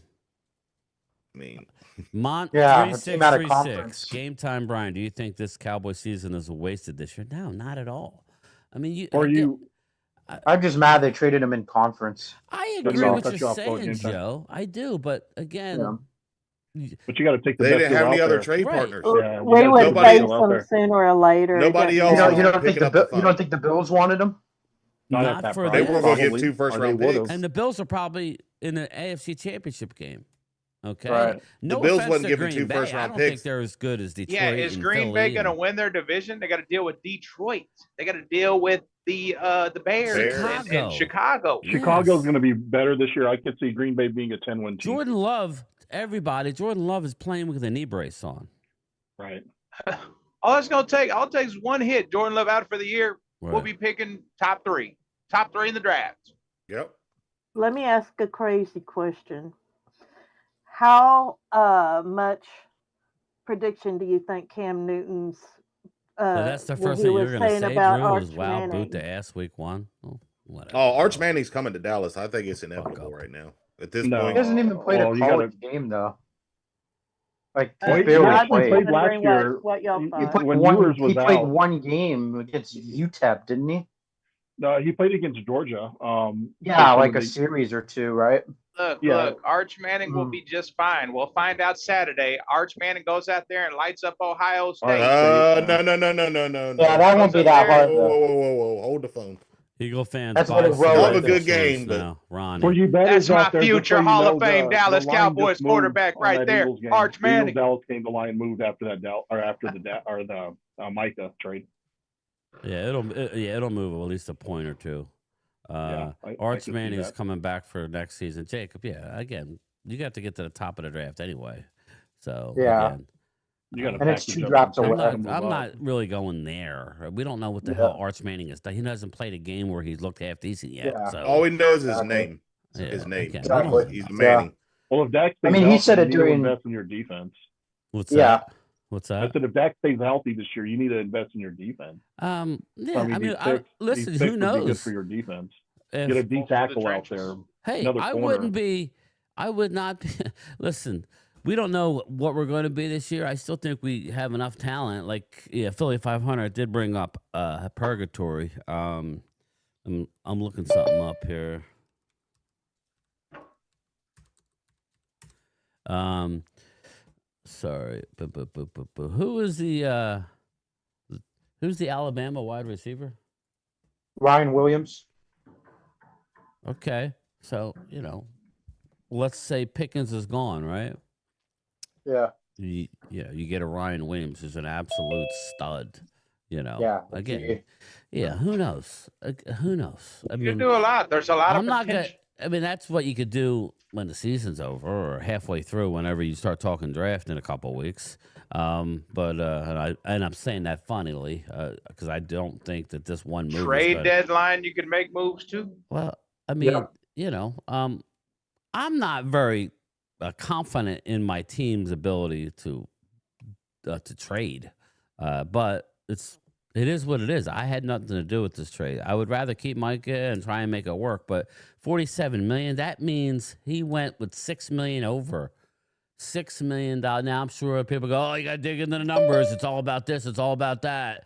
Mont 3636. Game time, Brian. Do you think this Cowboy season is wasted this year? No, not at all. I'm just mad they traded him in conference. I agree with what you're saying, Joe. I do, but again. But you got to take the they best didn't have any other there. trade partners. Yeah, we would face them sooner or later. Nobody else. You don't think the Bills wanted him? Not for they were going to get 2 first-round picks, and the Bills are probably in the AFC Championship game. Okay, right. No the Bills offense wasn't to giving Green 2 Bay. first-round I don't picks. think they're as good as Detroit. Yeah, is Green Bay going to win their division? They got to deal with Detroit. They got to deal with the Bears and Chicago. Chicago's going to be better this year. I could see Green Bay being a 10-win team. Jordan Love is playing with a knee brace on. Right. All it's going to take, is one hit. Jordan Love out for the year. Right. We'll be picking top three in the draft. Yep. Let me ask a crazy question. How much prediction do you think Cam Newton's that's the first thing you're going to say, Drew, is wow, boot the ass week 1? Oh, whatever. Arch Manning's coming to Dallas. I think it's inevitable right now. At this point. He hasn't even played a college game, though. Like, he played last year. He played one game against UTEP, didn't he? No, he played against Georgia. Like a series or two, right? Look, Arch Manning will be just fine. We'll find out Saturday. Arch Manning goes out there and lights up Ohio State. No. Yeah, that won't be that hard. Whoa. Hold the phone. Eagle fans. That's what it was. Have a good game, but Ronnie. That's my future Hall of Fame Dallas Cowboys quarterback right there, Arch Manning. Dallas game, the line moved after the Micah trade. Yeah, it'll move at least a point or two. Arch Manning's coming back for next season. Jacob, again, You got to get to the top of the draft anyway. So Yeah. again, You got to And it's package two up drafts some away. stuff to I'm move up. not really going there. We don't know what the hell Arch Manning is. He hasn't played a game where he's looked half decent yet. Yeah. So All he knows is his Exactly. name. yeah, His name. again, Exactly. He's Manning. Well, if Dak stays I mean, he healthy, said you it need to during- invest in your defense. What's Yeah. that? What's I that? said if Dak stays healthy this year, you need to invest in your defense. Yeah. these picks Listen, would who be good knows? for your defense. If- Get a D tackle out trenches. there. Hey, Another I corner. wouldn't be. I would not be. Listen, we don't know what we're going to be this year. I still think we have enough talent. Like, yeah, Philly 500 did bring up Purgatory. I'm looking something up here. Sorry, who's the Alabama wide receiver? Ryan Williams. Okay, so let's say Pickens is gone, right? Yeah. You get a Ryan Williams who's an absolute stud. Yeah. Again, yeah. Who knows? Who knows? I You mean, can do a lot. There's a lot of I'm not potential. gonna. I mean, that's what you could do when the season's over or halfway through, whenever you start talking draft in a couple of weeks. But I'm saying that funnily because I don't think that this one move Trade deadline, you can make moves too. Well, I mean, I'm not very confident in my team's ability to trade, but it is what it is. I had nothing to do with this trade. I would rather keep Micah and try and make it work. But $47 million, that means he went with $6 million over. $6 million. Now I'm sure people go, "Oh, you got to dig into the numbers. It's all about this. It's all about that."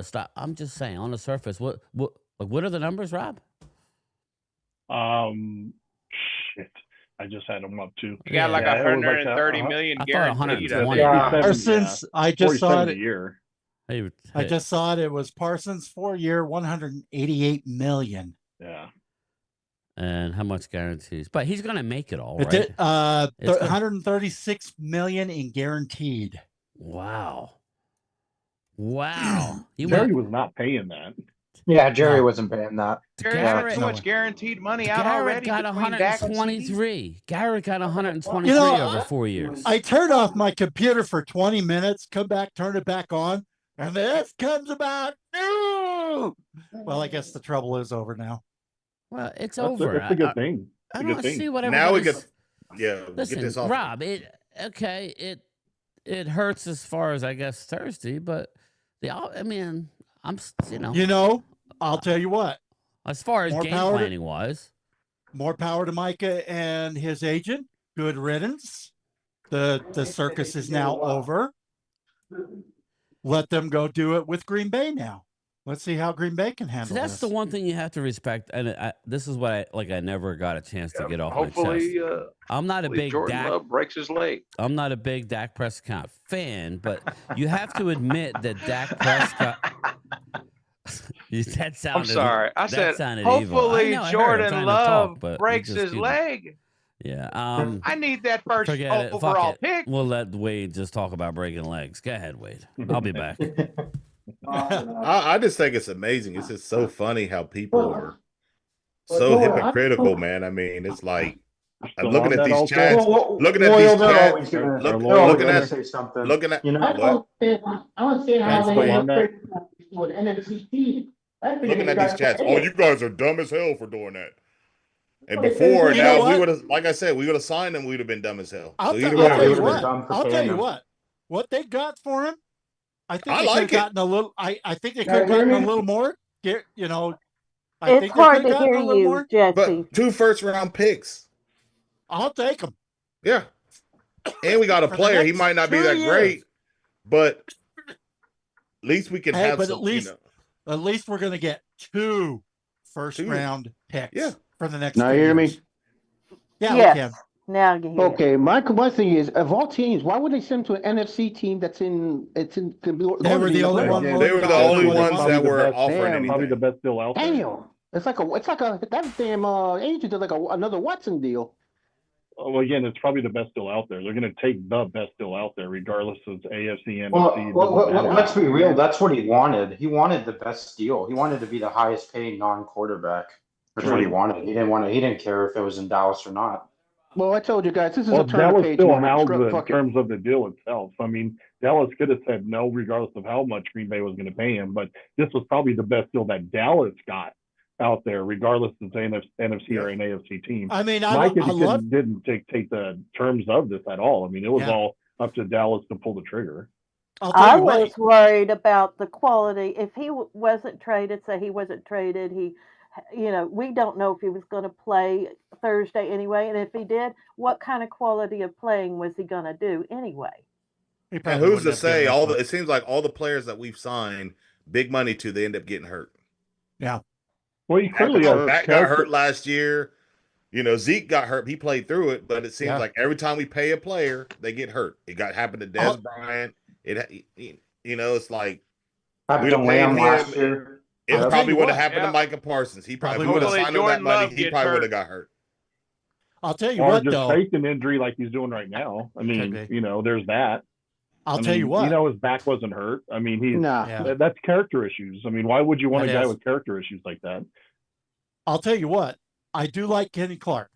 Stop. I'm just saying, on the surface, what are the numbers, Rob? Shit. I just had them up too. You got like Yeah, it was like 130 million I thought guaranteed. 120. Parsons, I just saw it. A year. I just saw it. It was Parsons 4-year, 188 million. Yeah. And how much guarantees? But he's going to make it all, It right? did, 136 million in guaranteed. Wow. Wow. Jerry was not paying that. Yeah, Jerry wasn't paying that. Jerry got too much guaranteed money out Garrett already. got between Dak and 123. Garrett got 123 over 4 years. I turned off my computer for 20 minutes, come back, turn it back on, and this comes about. No! Well, I guess the trouble is over now. Well, it's over. That's a good thing. I don't see what now we everybody's... get Listen, get this off. Rob, it hurts as far as, I guess, Thursday, but I'll tell you what. As far as game planning wise, more power to Micah and his agent. Good riddance. The circus is now over. Let them go do it with Green Bay now. Let's see how Green Bay can handle that's this. the one thing you have to respect, and this is what I never got a chance to get off my Hopefully, chest. I'm not a big Jordan Dak. Love breaks his leg. I'm not a big Dak Prescott fan, but you have to admit that Dak Prescott. That sounded. I'm sorry. I said sounded hopefully evil. I know, I heard. I'm Jordan trying to Love talk, but breaks you just his keep- leg. Yeah. I need that first Forget it. Fuck overall it. pick. We'll let Wade just talk about breaking legs. Go ahead, Wade. I'll be back. I just think it's amazing. It's just so funny how people are so hypocritical, man. I mean, it's like I'm looking at these chats, looking at these chats, looking at what? I want to say how they Looking at these chats. Oh, you guys are dumb as hell for doing that. And before now, we would have, like I said, we would have signed him. We'd have been dumb as hell. I'll tell you what. What they got for him, I think they could have gotten a little. I think they could have gotten a little more. I it's think hard to gotten hear a little you, more. Jesse. But 2 first-round picks. I'll take them. Yeah. And we got a For the player. He next might not be 2 that years. great, but at least we can have but some. at least we're going to get 2 first-round picks for the next. Now 2 you hear years. me? Yeah, Yes. we can. Now you hear Okay, my thing is, of all teams, why would they send him to an NFC team that's in? They were the only one. They were the only ones that were offering anything. Probably the best deal out there. Damn, it's like that damn agent did like another Watson deal. Well, again, it's probably the best deal out there. They're going to take the best deal out there, regardless of AFC, NFC. Well, let's be real. That's what he wanted. He wanted the best deal. He wanted to be the highest paid non-quarterback. That's what he wanted. He didn't care if it was in Dallas or not. Well, I told you guys, this is Well, a turn of Dallas page still moment. held Scrub, in fuck it. terms of the deal itself. I mean, Dallas could have said no, regardless of how much Green Bay was going to pay him. But this was probably the best deal that Dallas got out there, regardless if it's an NFC or an AFC team. I mean, Micah didn't take the terms of this at all. I mean, it was all up to Dallas to pull the trigger. I was worried about the quality. If he wasn't traded, say he wasn't traded, we don't know if he was going to play Thursday anyway. And if he did, what kind of quality of playing was he going to do anyway? And who's to say it seems like all the players that we've signed big money to, they end up getting hurt. Yeah. Well, he clearly Dak got hurt last year. Zeke got hurt. He played through it, but it seems like every time we pay a player, they get hurt. Happened to Dez Bryant. It's like we don't pay him last year. It probably would have happened to Micah Parsons. He probably would have signed him that money. He probably would have got hurt. I'll tell you or what, just though. faked an injury like he's doing right now. I mean, there's that. I'll tell you what. His back wasn't hurt. I mean, that's character issues. I mean, why would you want a guy with character issues like that? I'll tell you what. I do like Kenny Clark.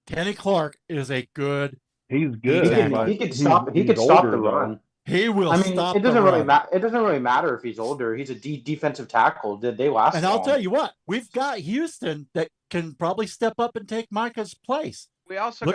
Kenny Clark is a good. He's good. He could stop the run. He will. It doesn't really matter. It doesn't really matter if he's older. He's a defensive tackle. Did they last? And I'll tell you what, we've got Houston that can probably step up and take Micah's place. We also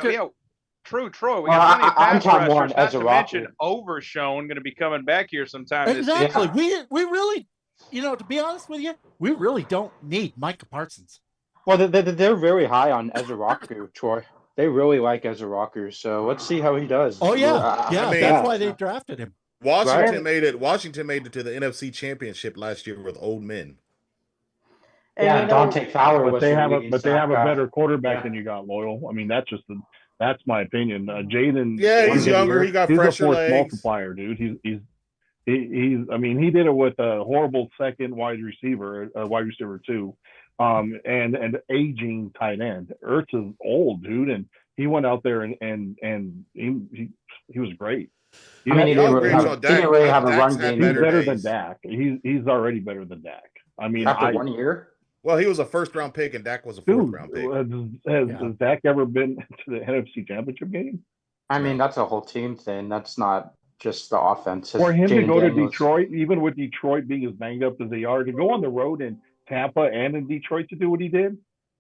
true. We got plenty of pass rushers. Not to mention Overshown going to be coming back here sometime. Exactly. We really, to be honest with you, we really don't need Micah Parsons. Well, they're very high on Ezra Rocker, Troy. They really like Ezra Rocker, so let's see how he does. Oh yeah, that's why they drafted him. Washington made it to the NFC Championship last year with old men. Yeah, Dante Fowler was. They have a better quarterback than you got, Loyal. I mean, that's my opinion. Jaden. Yeah, he's younger. He got fresher legs. Multiplier, dude. He's. I mean, he did it with a horrible second wide receiver too. And aging tight end. Ertz is old, dude, and he went out there and he was great. He didn't really have a run game. He's better than Dak. He's already better than Dak. I mean, after 1 year. Well, he was a first-round pick, and Dak was a fourth-round pick. Has Dak ever been to the NFC Championship game? I mean, that's a whole team thing. That's not just the offense. For him to go to Detroit, even with Detroit being as banged up as they are, to go on the road in Tampa and in Detroit to do what he did,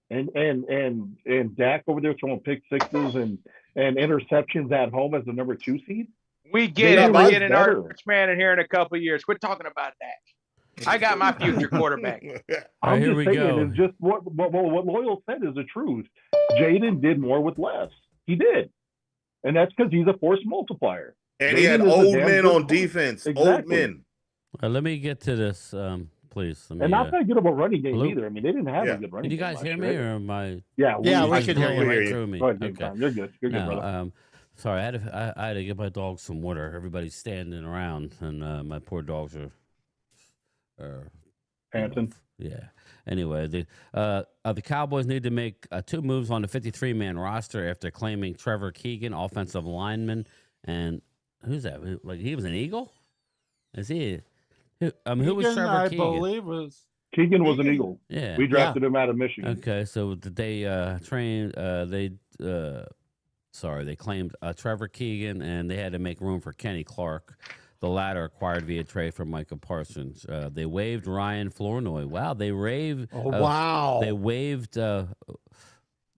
and Dak over there throwing pick sixes and interceptions at home as the number 2 seed. We get it. We get an Arch man in here in a couple of years. Quit talking about Dak. I got my future quarterback. I'm just saying, it's just what Loyal said is the truth. Jaden did more with less. He did, and that's because he's a force multiplier. And he had old men on defense. Exactly. Old men. Let me get to this, please. And not that good of a running game either. I mean, they didn't have a good running game. Can you guys hear me, or am I? Yeah, we can hear you. Right through me. Go ahead, okay. You're good. You're good, brother. Sorry, I had to give my dogs some water. Everybody's standing around, and my poor dogs are panting. Yeah. Anyway, the Cowboys need to make 2 moves on the 53-man roster after claiming Trevor Keegan, offensive lineman, and who's that? Like, he was an Eagle? Is he? Who was Trevor Keegan? I believe Keegan was an Eagle. Yeah, we drafted him out of Michigan. Okay, so they they claimed Trevor Keegan, and they had to make room for Kenny Clark. The latter acquired via trade from Micah Parsons. They waived Ryan Flournoy. Wow, they waived. They waived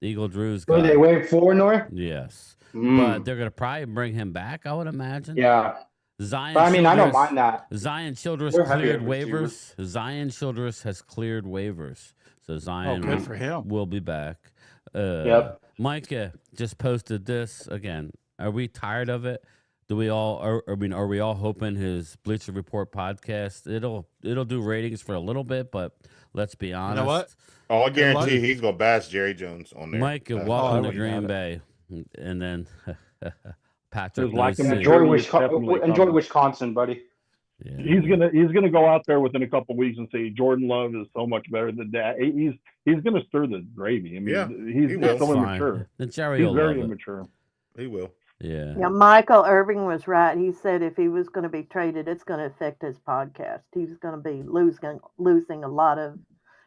Eagle Drew's guy. They waived Flournoy? Yes, but they're gonna probably bring him back, I would imagine. Yeah. Zion. But, I mean, I don't mind that. Zion Childress cleared waivers. Zion Childress has cleared waivers, so Zion good for him. will be back. Yep. Micah just posted this again. Are we tired of it? Do we all? Are we all hoping his Bleacher Report podcast it'll do ratings for a little bit, but let's be honest. You know what? Oh, I guarantee he's gonna bash Jerry Jones on there. Micah, welcome to Green Bay, and then Patrick. Enjoy Wisconsin, buddy. Yeah. He's gonna go out there within a couple of weeks and say Jordan Love is so much better than that. He's gonna stir the gravy. I mean, he's so immature. Then Jerry he's very immature. He will. Yeah. Michael Irving was right. He said if he was going to be traded, it's going to affect his podcast. He's going to be losing a lot of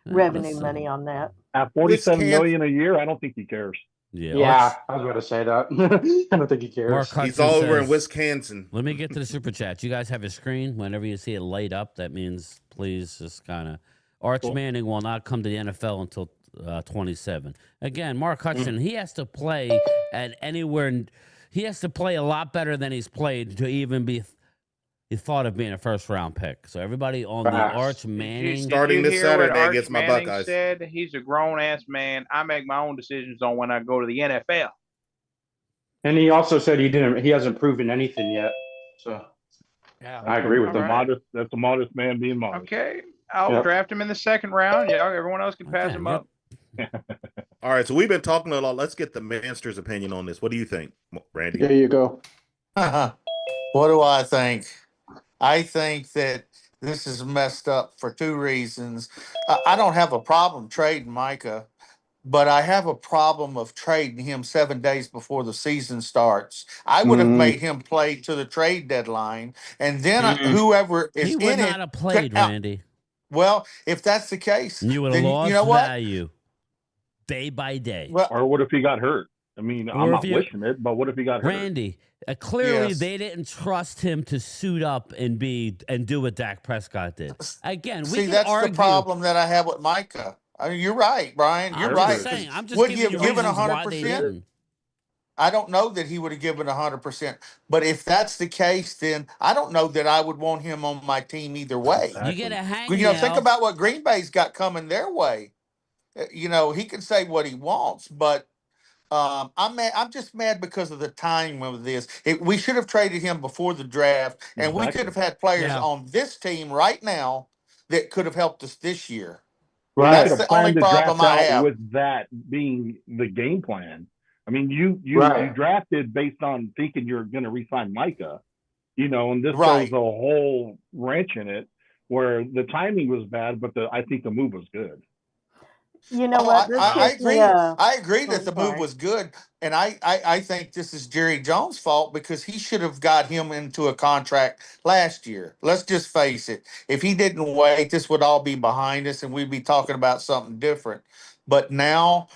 revenue money on that. At $47 million a year, I don't think he cares. Yeah, I was about to say that. I don't think he cares. He's all over in Wisconsin. Let me get to the super chat. You guys have a screen. Whenever you see it light up, that means please just kind of. Arch Manning will not come to the NFL until 27. Again, Mark Hudson, he has to play at anywhere. He has to play a lot better than he's played to even be thought of being a first-round pick. So everybody on the Arch Manning. Starting this Saturday Arch against my Manning Buckeyes. said he's a grown-ass man. I make my own decisions on when I go to the NFL. And he also said he hasn't proven anything yet. So yeah, I agree with him. That's a modest man being modest. Okay. I'll draft him in the second round. Yeah, everyone else can pass him up. All right, so we've been talking a lot. Let's get the Manster's opinion on this. What do you think, Randy? There you go. What do I think? I think that this is messed up for two reasons. I don't have a problem trading Micah, but I have a problem of trading him 7 days before the season starts. I would have made him play to the trade deadline, and then whoever is he in would it not have played, Randy. Well, if that's the case, you would have lost value day by day. Well, or what if he got hurt? I mean, I'm not wishing it, but what if he got hurt? Randy, clearly they didn't trust him to suit up and do what Dak Prescott did. Again, we can that's argue. the problem that I have with Micah. I mean, you're right, Brian. You're right. I'm just would giving he have you given reasons why they 100%? didn't. I don't know that he would have given 100%. But if that's the case, then I don't know that I would want him on my team either way. Exactly. You get a hang. Think about what Green Bay's got coming their way. He can say what he wants, but I'm mad. I'm just mad because of the timing of this. We should have traded him before the draft, and we could have had players on this team right now that could have helped us this year. Right. That's the only problem I have. With that being the game plan. I mean, you drafted based on thinking you're going to re-sign Micah, and this throws a whole wrench in it where the timing was bad, but I think the move was good. You know what? I agree. I agree that the move was good, and I think this is Jerry Jones' fault because he should have got him into a contract last year. Let's just face it. If he didn't wait, this would all be behind us, and we'd be talking about something different. But now,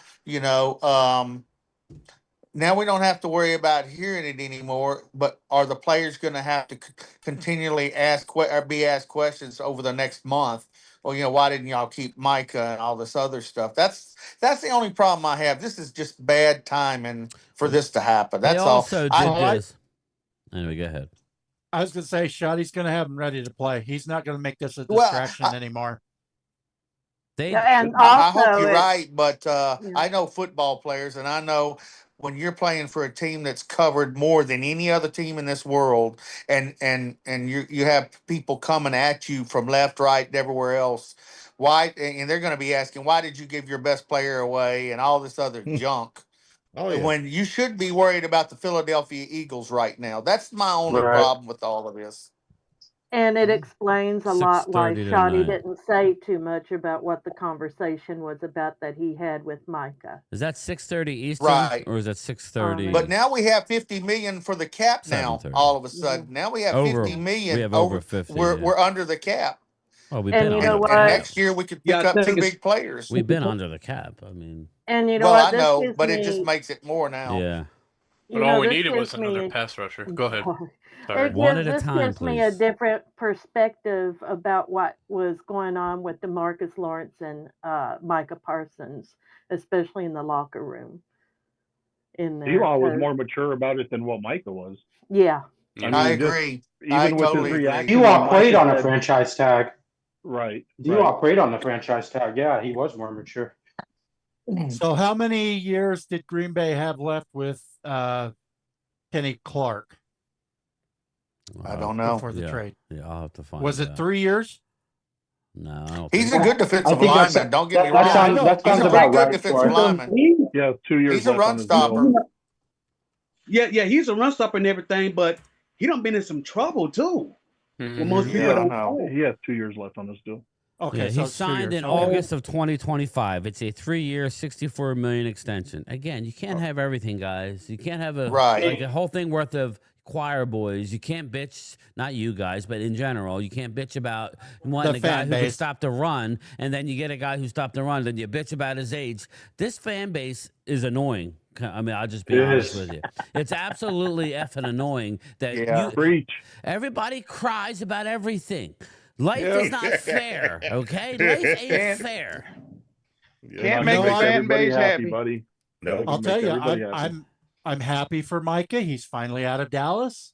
now we don't have to worry about hearing it anymore. But are the players going to have to continually be asked questions over the next month? Well, why didn't y'all keep Micah and all this other stuff? That's the only problem I have. This is just bad timing for this to happen. That's all. Anyway, go ahead. I was going to say, Shotty's going to have him ready to play. He's not going to make this a distraction anymore. I hope you're right, but I know football players, and I know when you're playing for a team that's covered more than any other team in this world, and you have people coming at you from left, right, and everywhere else, why? And they're going to be asking, why did you give your best player away and all this other junk? When you should be worried about the Philadelphia Eagles right now. That's my only problem with all of this. And it explains a lot why Shotty didn't say too much about what the conversation was about that he had with Micah. Is that 6:30 Eastern, or is that 6:30? But now we have $50 million for the cap. Now all of a sudden, now we have $50 million. We have over 50. We're under the cap. Oh, we've been and next year we could pick up two big players. We've been under the cap. I mean, and what? I know, but it just makes it more now. Yeah. But all we needed was another pass rusher. Go ahead. Sorry. This gives me a different perspective about what was going on with DeMarcus Lawrence and Micah Parsons, especially in the locker room. Eli was more mature about it than what Micah was. Yeah. I agree. Even with his reaction. Eli played on a franchise tag. Right. Eli played on the franchise tag. Yeah, he was more mature. So how many years did Green Bay have left with Kenny Clark? I don't know. Before the trade. Yeah, I'll have to find Was it 3 years? No, I don't he's a good defensive lineman. Don't get me wrong. He's a pretty good defensive lineman. Yeah, 2 years. He's a run stopper. Yeah, he's a run stopper and everything, but he done been in some trouble too. Mm-hmm. Well, most people don't know. He has 2 years left on this deal. Okay, yeah, so he signed in August of 2025. It's a 3-year, $64 million extension. Again, you can't have everything, guys. You can't have a whole thing worth of choir boys. You can't bitch, not you guys, but in general, you can't bitch about wanting The a guy fan who can base. stop the run, and then you get a guy who stopped the run, then you bitch about his age. This fan base is annoying. I mean, I'll just be honest with you. It's absolutely effing annoying that Preach. everybody cries about everything. Life is not fair, okay? Life ain't fair. Can't make the fan base happy, buddy. No, I'll tell you, everybody happy. I'm happy for Micah. He's finally out of Dallas.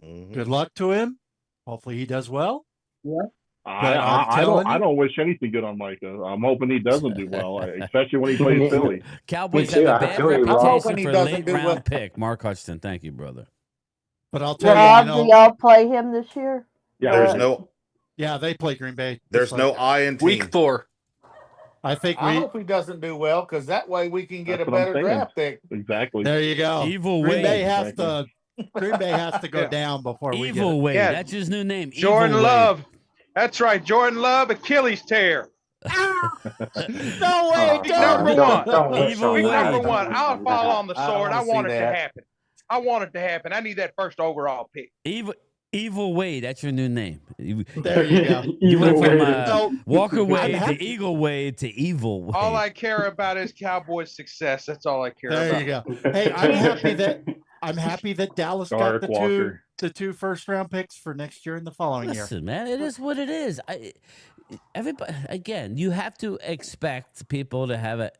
Good luck to him. Hopefully he does well. Yeah. I don't wish anything good on Micah. I'm hoping he doesn't do well, especially when he plays Philly. Cowboys have a bad reputation for doesn't late do round well. pick. Mark Hudson, thank you, brother. But I'll tell Rob, you, do y'all play him this year? There's no. Yeah, they play Green Bay. There's no I in team. Week 4. I think I hope he doesn't do well because that way we can get That's a what I'm better saying. draft pick. Exactly. There you go. Evil Green Wade. Bay has to. Green Bay has to go down before we get Evil it. Wade. Yeah. That's his new name. Jordan Evil Wade. Love. That's right. Jordan Love, Achilles tear. No way, Week number one. Evil Week number Wade. one. I'll fall on the I don't sword. I wanna want see it to that. happen. I want it to happen. I need that first overall pick. Evil Wade. That's your new name. There you go. You went from No, Walker Wade I'm to happy. Eagle Wade to Evil Wade. All I care about is Cowboys' success. That's all I care There about. you go. Hey, I'm happy that Dallas got Dark Walker. the two first round picks for next year and the following year. Listen, man, it is what it is. Everybody, again, you have to expect people to have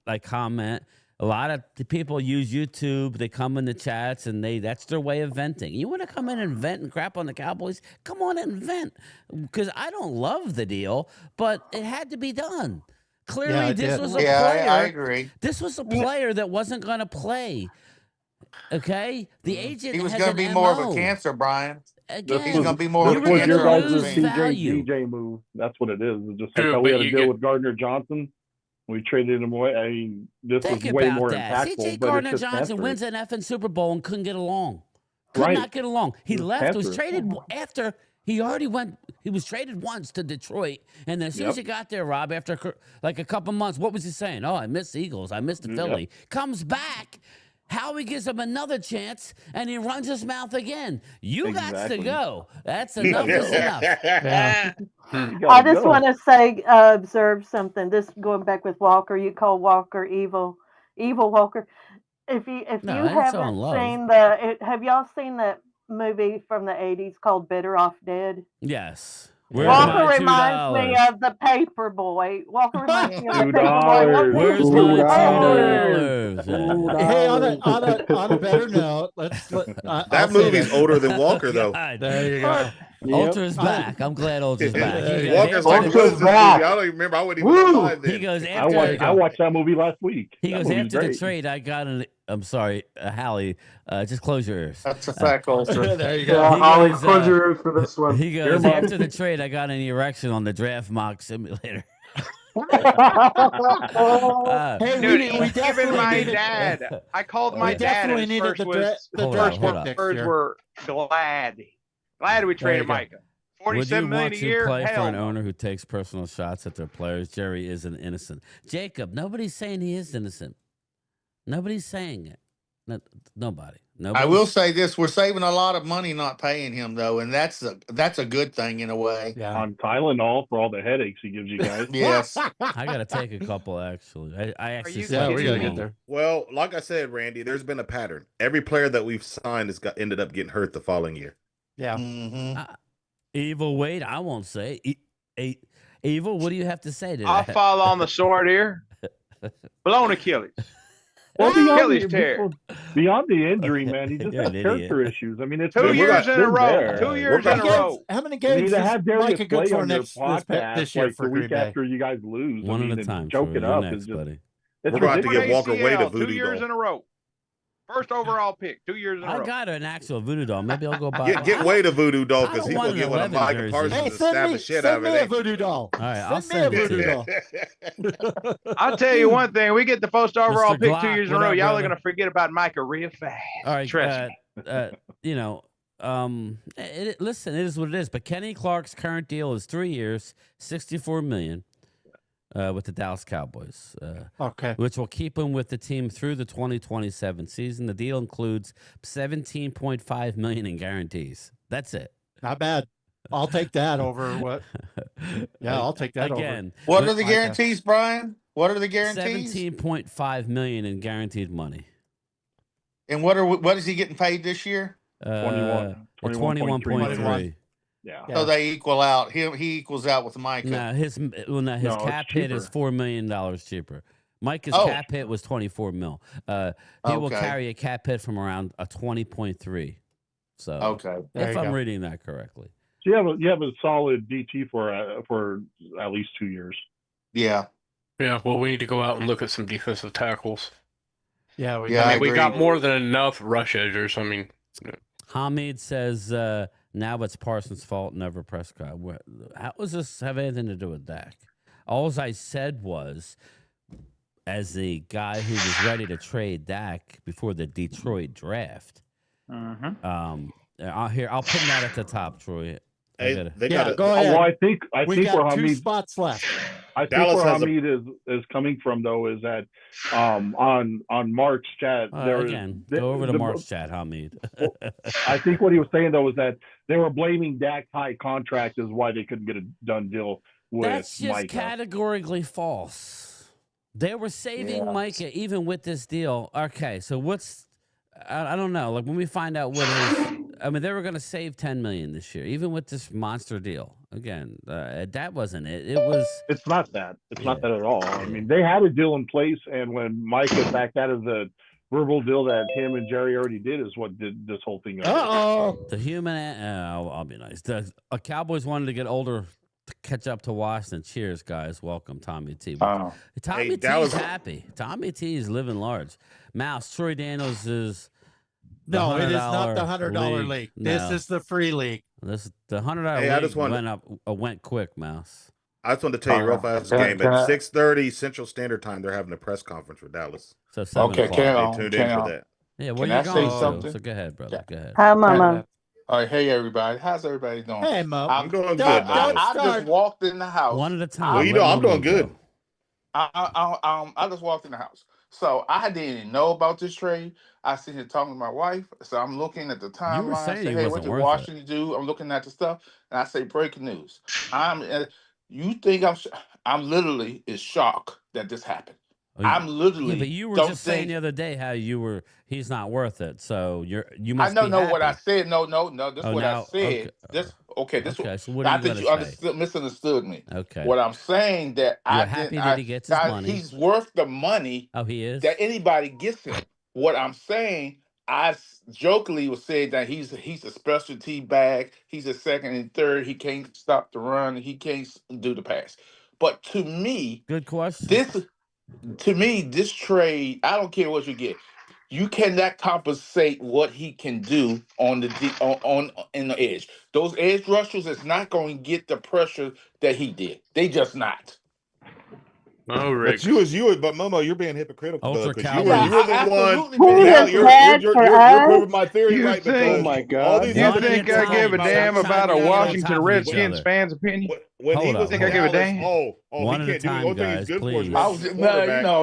a comment. A lot of the people use YouTube. They come in the chats, and that's their way of venting. You want to come in and vent and crap on the Cowboys? Come on and vent, because I don't love the deal, but it had to be done. Clearly, this was a player. I agree. This was a player that wasn't going to play. Okay, the agent. He was going to be more of a cancer, Brian. Again, He's going to be more you of were a gonna cancer. lose on the team. value. DJ move. That's what it is. It's just like Dude, how we but had to you deal get- with Gardner Johnson. We traded him away. I mean, this Think was way about more that. impactful. C.J. but Gardner it's just Johnson cancer. wins an effing Super Bowl and couldn't get along. Could Right. not get along. He It was left. Was cancer. traded after he already went. He was traded once to Detroit, and then as soon as he got there, Rob, after like a couple months, what was he saying? Oh, I miss the Eagles. I miss the Philly. Comes back. Howie gives him another chance, and he runs his mouth again. You got to Exactly. go. That's enough is enough. Yeah. I just want to say, observe something. This going back with Walker. You call Walker evil Walker. If No, you I didn't say on haven't love. seen have y'all seen that movie from the '80s called Better Off Dead? Yes. Walker reminds me of the paper boy. Walker reminds me of the paper boy. Where's my $2? Hey, on a better note, that movie's older than Walker, though. There you go. Ultra's back. I'm glad Ultra's back. Walker's like, what is this movie? I don't even remember. I wasn't even alive then. He goes I after. watched that movie last week. He That goes movie's after the great. trade. I got an. I'm sorry, Hallie. Just close your ears. That's a fact, Ultra. There you go. He Holly, goes, close your ears for this one. He goes after the trade. I got an erection on the draft mock simulator. Hey, Dude, we even definitely my needed, dad. I called my we dad. definitely And his needed first the, was, the Hold draft on, pick hold on. next words year. were glad we traded go. Micah. Would you 47 million want a to year. play for Hell an no. owner who takes personal shots at their players? Jerry is an innocent. Jacob, nobody's saying he is innocent. Nobody's saying it. Nobody. I will say this: we're saving a lot of money not paying him, though, and that's a good thing in a way. Yeah. On Tylenol for all the headaches he gives you guys. Yes. I got to take a couple, actually. I actually you slept we too gotta get long. there. Well, like I said, Randy, there's been a pattern. Every player that we've signed ended up getting hurt the following year. Yeah. Mm-hmm. Evil Wade, I won't say. Evil, what do you have to say to I'll that? fall on the sword here. Blown Achilles. Well, Achilles tear. beyond the injury, man, he just You're has an idiot. character issues. I mean, it's 2 been- years in a been row. there. 2 years in a Games- row. How many You games need to does have Darius Micah go play for on your next podcast this year like for the Green week Bay? after you guys lose. One I mean, at a and time. choke Troy. it You're up. next, It's just, buddy. it's We're going to ridiculous. give Walker Wade a ACL, 2 voodoo years doll. in a row. First overall pick, 2 years in a I row. got an actual voodoo doll. Maybe I'll go buy Get Wade a voodoo doll I because don't he's want going to an get one of 11 Micah jersey. Parsons Hey, and stab the shit out send of me a it. voodoo doll. All right, I'll Send me a send it to voodoo you. doll. I'll tell you one thing. We get the first overall Mr. pick Glock, 2 years in a what row. up, Y'all brother? are going to forget about Micah real fast. All right, Trust me. you know, listen, it is what it is. But Kenny Clark's current deal is 3 years, $64 million. with the Dallas Cowboys. Okay. Which will keep him with the team through the 2027 season. The deal includes $17.5 million in guarantees. That's it. Not bad. I'll take that over what? Yeah, I'll take that again. What are the guarantees, Brian? What are the guarantees? $17.5 million in guaranteed money. And what is he getting paid this year? 21.3. Yeah. So they equal out. He equals out with Micah. No, his cap hit is $4 million cheaper. Micah's cap hit was 24 mil. He will carry a cap hit from around a 20.3. So if I'm reading that correctly. So you have a solid DT for at least 2 years. Yeah. Yeah. Well, we need to go out and look at some defensive tackles. Yeah. We got more than enough rush edgers. I mean, Hamid says now it's Parsons' fault, never Prescott. How does this have anything to do with Dak? All I said was, as the guy who was ready to trade Dak before the Detroit draft. I'll put that at the top, Troy. Go ahead. Well, I think we got where 2 Hamid spots left. I think where Hamid is coming from, though, is that on Mark's chat go over to Mark's chat, Hamid. I think what he was saying, though, was that they were blaming Dak's high contract as why they couldn't get a done deal with That's just Micah. categorically false. They were saving Micah even with this deal. Okay, so what's I don't know. Like when we find out what they were going to save $10 million this year, even with this monster deal. Again, that wasn't it. It's not that. It's not that at all. I mean, they had a deal in place, and when Micah backed out of the verbal deal that him and Jerry already did, is what did this whole thing. The human. I'll be nice. The Cowboys wanted to get older to catch up to Washington. Cheers, guys. Welcome, Tommy T. Tommy T is happy. Tommy T is living large. Mouse, Troy Daniels is. No, it is not the $100 league. No. This is the free league. The $100 league went quick, Mouse. I just wanted to tell you real fast. This game at 6:30 Central Standard Time. They're having a press conference for Dallas. So 7 o'clock. They tuned in for that. Yeah, where you going? Something? So go ahead, brother. Go ahead. Hi, Mama. All right, hey everybody. How's everybody doing? Hey, Mo. I'm doing good. I just walked in the house. One at a time. Well, you know, I'm doing good. I just walked in the house. So I didn't know about this trade. I sit here talking to my wife. So I'm looking at the timeline. I say, hey, what did Washington do? I'm looking at the stuff, and I say, breaking news. You think I'm literally in shock that this happened. I'm literally. Yeah, but you were just saying the other day how he's not worth it. So you must. I know what I said. No. This is what I said. So what are you I think you misunderstood me. Okay. What I'm saying that You're happy that he gets his money. He's worth the money. Oh, he is. That anybody gets him. What I'm saying, I jokingly was saying that he's a specialty bag. He's a second and third. He can't stop the run. He can't do the pass. But to me, good question. This trade, I don't care what you get. You cannot compensate what he can do on in the edge. Those edge rushers is not going to get the pressure that he did. They just not. Oh, Rick. But Momo, you're being hypocritical. You're the one. You're proving my theory right. Oh my God! You think I give a damn about a Washington Redskins fan's opinion? When he was think I give a damn? He can't do. The only thing he's good for is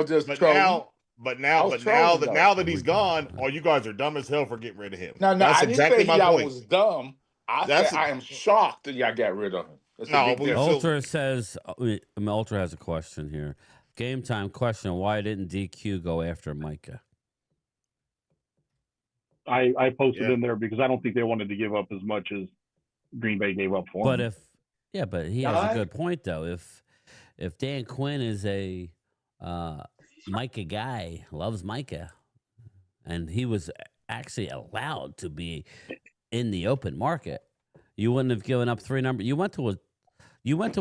just trolling. But now that he's gone, you guys are dumb as hell for getting rid of him. No, that's exactly my point. I was dumb. I am shocked that y'all got rid of him. Ultra says, Ultra has a question here. Game time question. Why didn't DQ go after Micah? I posted in there because I don't think they wanted to give up as much as Green Bay gave up for him. But he has a good point though. If Dan Quinn is a Micah guy, loves Micah, and he was actually allowed to be in the open market, you wouldn't have given up 3 numbers. You went to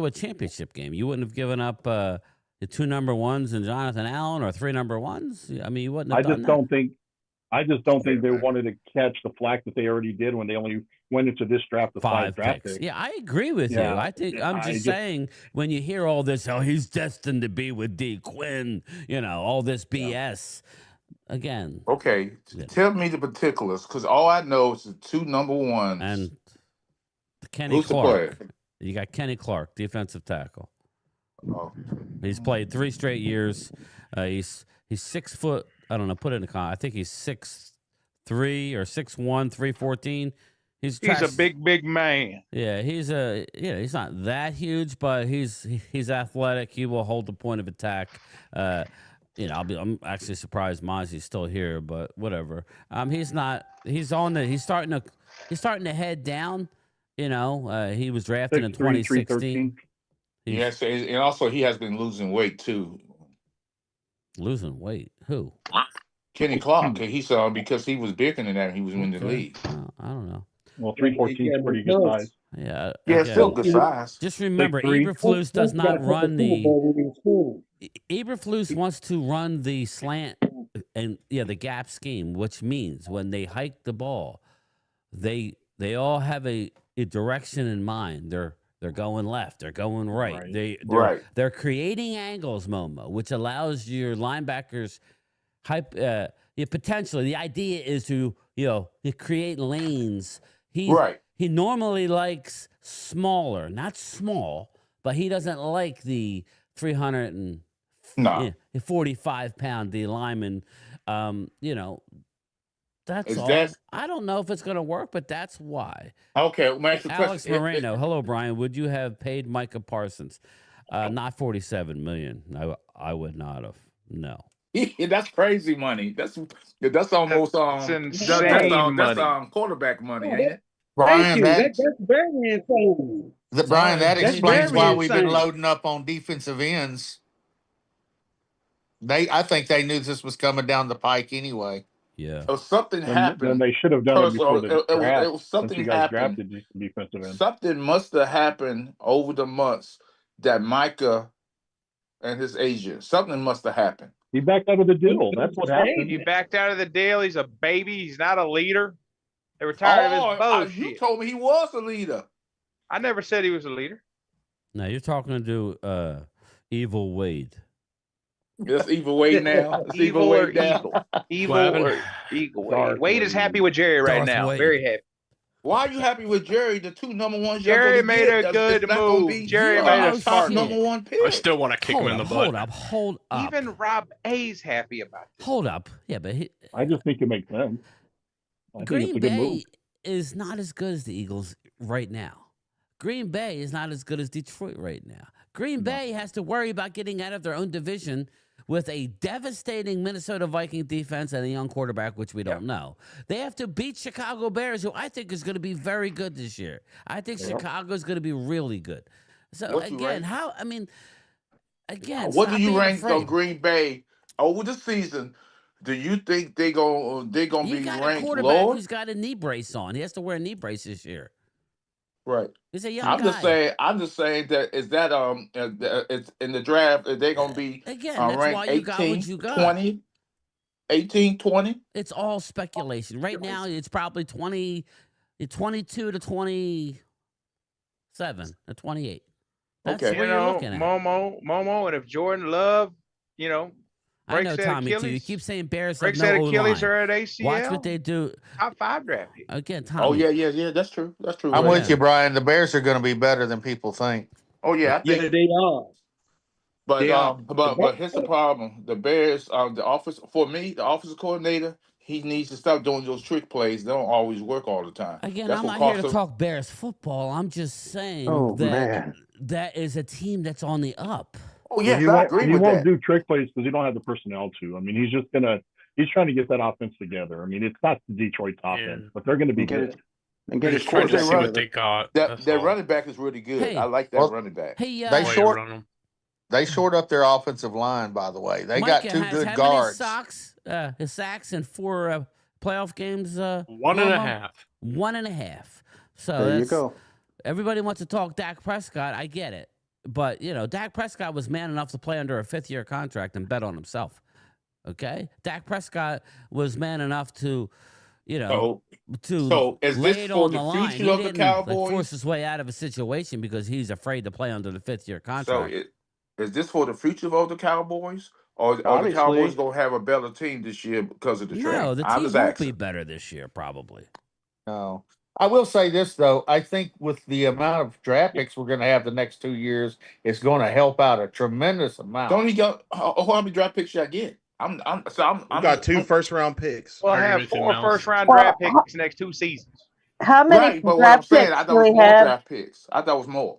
a championship game. You wouldn't have given up the 2 number 1s and Jonathan Allen or 3 number 1s. I mean, you wouldn't have done that. I just don't think they wanted to catch the flack that they already did when they only went into this draft with 5 draft picks. Yeah, I agree with you. I think I'm just saying when you hear all this, he's destined to be with D. Quinn, all this BS. Again. Okay, tell me the particulars, because all I know is the 2 number 1s. And Kenny Clark. You got Kenny Clark, defensive tackle. Oh. He's played 3 straight years. He's 6 foot. I don't know. Put it in the comment. I think he's 6'3" or 6'1", 314. He's a big man. Yeah, he's not that huge, but he's athletic. He will hold the point of attack. I'm actually surprised Mozzie's still here, but whatever. He's starting to head down. He was drafted in 2016. Yes, and also he has been losing weight too. Losing weight? Who? Kenny Clark. He's because he was bigger than that. He was in the league. I don't know. Well, 314 is pretty good size. Yeah, it's still good size. Just remember, Eberflus does not run the. Eberflus wants to run the slant and the gap scheme, which means when they hike the ball, they all have a direction in mind. They're going left. They're going right. They're creating angles, Momo, which allows your linebackers potentially. The idea is to create lanes. He normally likes smaller, not small, but he doesn't like the 345-pound D lineman. That's all. I don't know if it's going to work, but that's why. Okay, Alex Moreno. Hello, Brian. Would you have paid Micah Parsons? Not $47 million. I would not have. No. That's crazy money. That's almost that's insane money. That's quarterback money, ain't it? Brian, that's very insane. Brian, that explains why we've been loading up on defensive ends. I think they knew this was coming down the pike anyway. Yeah. So something happened. Then they should have done it before the draft. It was something happened. Defensive end. Something must have happened over the months that Micah and his agent. Something must have happened. He backed out of the deal. That's what happened. He backed out of the deal. He's a baby. He's not a leader. They were tired of his bullshit. You told me he was a leader. I never said he was a leader. No, you're talking to Evil Wade. That's Evil Wade now. It's Evil Wade now. Evil or Eagle. Wade is happy with Jerry right now. Wade. Very happy. Why are you happy with Jerry? The 2 number ones. Jerry made a good move. Jerry made a smart number 1 pick. I still want to kick him in the butt. Hold up. Even Rob A's happy about it. Hold up. Yeah, but I just think it makes sense. Green Bay is not as good as the Eagles right now. Green Bay is not as good as Detroit right now. Green Bay has to worry about getting out of their own division with a devastating Minnesota Viking defense and a young quarterback, which we don't know. They have to beat Chicago Bears, who I think is going to be very good this year. I think Chicago is going to be really good. So, what do you rank on Green Bay over the season? Do you think they're gonna be ranked lower? You got a quarterback who's got a knee brace on. He has to wear a knee brace this year. Right. He's a young guy. I'm just saying that it's in the draft. They're gonna be again. That's ranked why you 18, got what you got. 20, 18, 20. It's all speculation. Right now, it's probably 22 to 27 to 28. That's okay. what you're looking at. Momo, and if Jordan Love, I know, Tommy, too. You keep saying Bears have breaks no that Achilles O-line. or at ACL. Watch what they do. Top 5 draft pick. Again, Tommy. Oh, yeah. That's true. I'm with you, Brian. The Bears are going to be better than people think. Oh, yeah. I think they are. But here's the problem. The Bears, the offensive coordinator, he needs to stop doing those trick plays. They don't always work all the time. Again, I'm not here to talk Bears football. I'm just saying that is a team that's on the up. Oh, yeah, he won't do trick plays because he don't have the personnel to. I mean, he's trying to get that offense together. I mean, it's not the Detroit offense, but they're going to be good. And get his trying to see what they got. That running back is really good. Hey, I like that running back. Hey, they short up their offensive line, by the way. They got 2 good how guards. Many sacks in 4 playoff games? 1.5. 1.5. So there you go. Everybody wants to talk Dak Prescott. I get it. But, Dak Prescott was man enough to play under a 5th-year contract and bet on himself. Okay? Dak Prescott was man enough to, so is lay this it for on the the line. future He of the didn't Cowboys? force his way out of a situation because he's afraid to play under the 5th-year contract. So is this for the future of the Cowboys? Or the Cowboys going to have a better team this year because of the trade? No, the team won't be better this year, probably. No. I will say this though. I think with the amount of draft picks we're going to have the next 2 years, it's going to help out a tremendous amount. Don't you go? How many draft picks should I get? We got 2 first-round picks. We'll have 4 first-round draft picks the next 2 seasons. How many Right, but what I'm draft saying, picks I do thought it was we more have? draft picks. I thought it was more.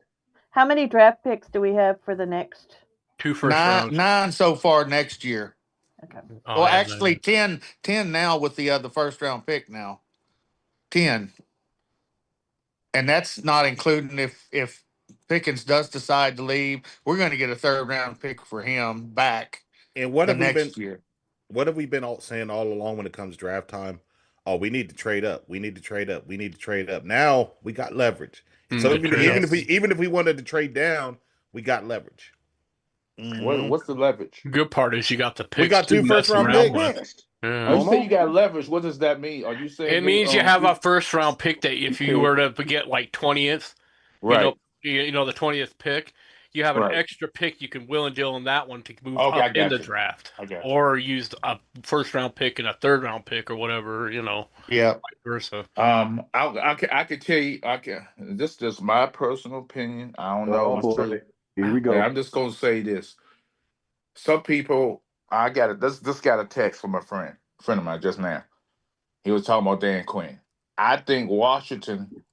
How many draft picks do we have for the next? 2 first rounds. 9 so far next year. Okay. Oh, Well, yeah, actually 10 now with the first round pick now. 10. And that's not including if Pickens does decide to leave, we're going to get a 3rd round pick for him back. And what have next year? What have we been saying all along when it comes draft time? Oh, we need to trade up. We need to trade up. We need to trade up. Now we got leverage. So even if we wanted to trade down, we got leverage. What's the leverage? Good part is you got the picks. We got 2 first-round picks. Yeah. You say you got leverage. What does that mean? Are you saying It means you have a first round pick that if you were to get like 20th, right? You know the 20th pick, you have an extra pick you can will and deal on that one to move up in the draft, or use a first round pick and a 3rd round pick or whatever, Yeah, vice versa. I could tell you, this is just my personal opinion. I don't know. Boy. Here we go. I'm just gonna say this. Some people, I got it. This got a text from a friend of mine just now. He was talking about Dan Quinn. I think Washington,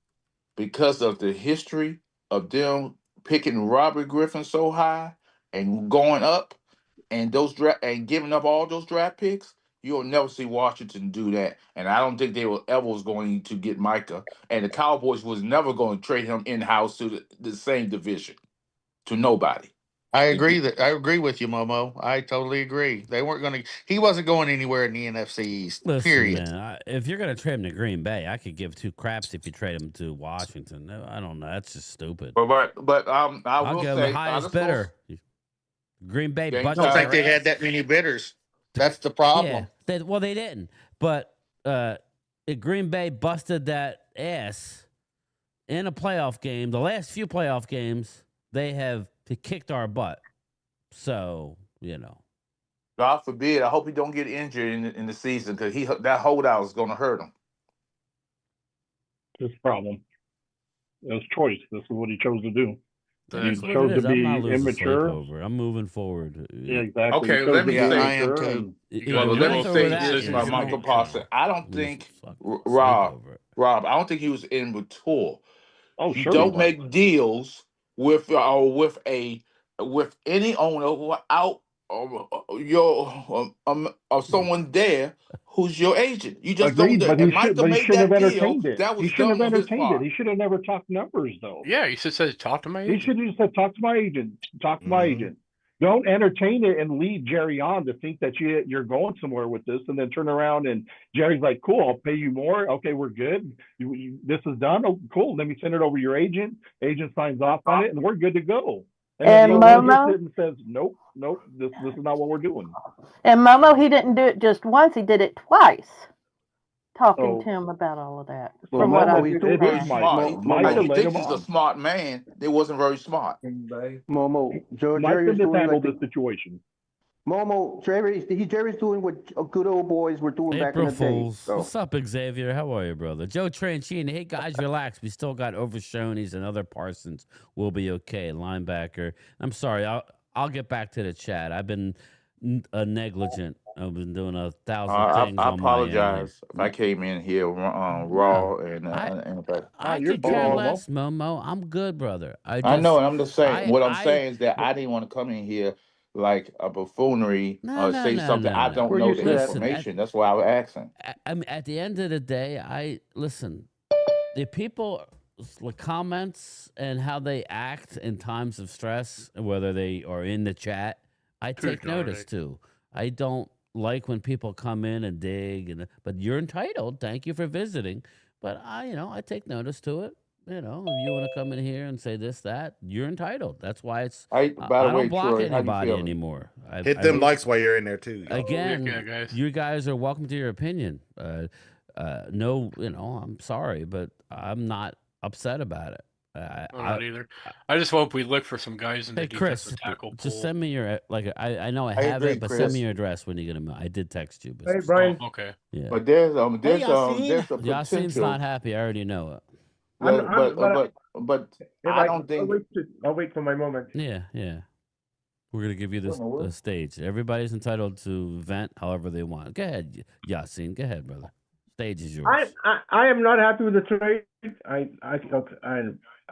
because of the history of them picking Robert Griffin so high and going up, and giving up all those draft picks, you'll never see Washington do that. And I don't think they were ever going to get Micah. And the Cowboys was never going to trade him in-house to the same division, to nobody. I agree with you, Momo. I totally agree. They weren't going to. He wasn't going anywhere in the NFC East. Listen, period. Man, if you're going to trade him to Green Bay, I could give 2 craps if you trade him to Washington. I don't know. That's just stupid. But I'll will give say him the highest bidder. Green Bay. I don't think they had that many bidders. That's the problem. Yeah, they didn't. But Green Bay busted that ass in a playoff game. The last few playoff games, they have kicked our butt. So, God forbid. I hope he don't get injured in the season, because that holdout is going to hurt him. His problem. It was choice. This is what he chose to do. That's He chose to be I'm immature. I'm moving forward. Yeah, exactly. Okay, let me say. I am too. Let me say this about Micah Parsons. I don't think Rob. I don't think he was immature. Oh, you sure. Don't make deals with any owner without someone there who's your agent. You just Agreed, don't. But he should have entertained it. That was he should have dumb on his entertained part. it. He should have never talked numbers, though. Yeah, you should say talk to my agent. He should have just said, talk to my agent. Talk to my agent. Don't entertain it and lead Jerry on to think that you're going somewhere with this, and then turn around and Jerry's like, cool, I'll pay you more. Okay, we're good. This is done. Oh, cool. Let me send it over to your agent. Agent signs off on it, and we're good to go. And Momo says, nope, this is not what we're doing. And Momo, he didn't do it just once; he did it twice. Talking to him about all of that. Well, from what I he's very smart. He thinks he's a smart man. They wasn't very smart. Momo, Jerry's doing the situation. Momo, Jerry's doing what good old boys were doing back in the day. So. What's up, Xavier? How are you, brother? Joe Tranchini. Hey, guys, relax. We still got Overshonies and other Parsons. We'll be okay. Linebacker. I'm sorry. I'll get back to the chat. I've been negligent. I've been doing 1,000 things. I apologize if I came in here raw and I could care less, Momo. I'm good, brother. I know, and I'm just saying. What I'm saying is that I didn't want to come in here like a buffoonery or say something I don't know the information. That's why I was asking. I mean, at the end of the day, listen. The people, the comments and how they act in times of stress, whether they are in the chat, I take notice too. I don't like when people come in and dig, but you're entitled. Thank you for visiting. But I take notice to it. If you want to come in here and say this, that, you're entitled. That's why it's. By the way, I don't block Troy, anybody anymore. Hit them likes while you're in there too. Again, you guys are welcome to your opinion. No, I'm sorry, but I'm not upset about it. I'm not either. I just hope we look for some guys in the defensive tackle pool. Just send me your I know I have agree, it, but Chris. send me your address when you get them. I did text you. But Hey, Brian. Oh, okay. Yeah. But there's a Yassine's potential. not happy. I already know it. But I don't think. I'll wait for my moment. Yeah. We're gonna give you the stage. Everybody's entitled to vent however they want. Go ahead, Yassine. Go ahead, brother. Stage is yours. I am not happy with the trade.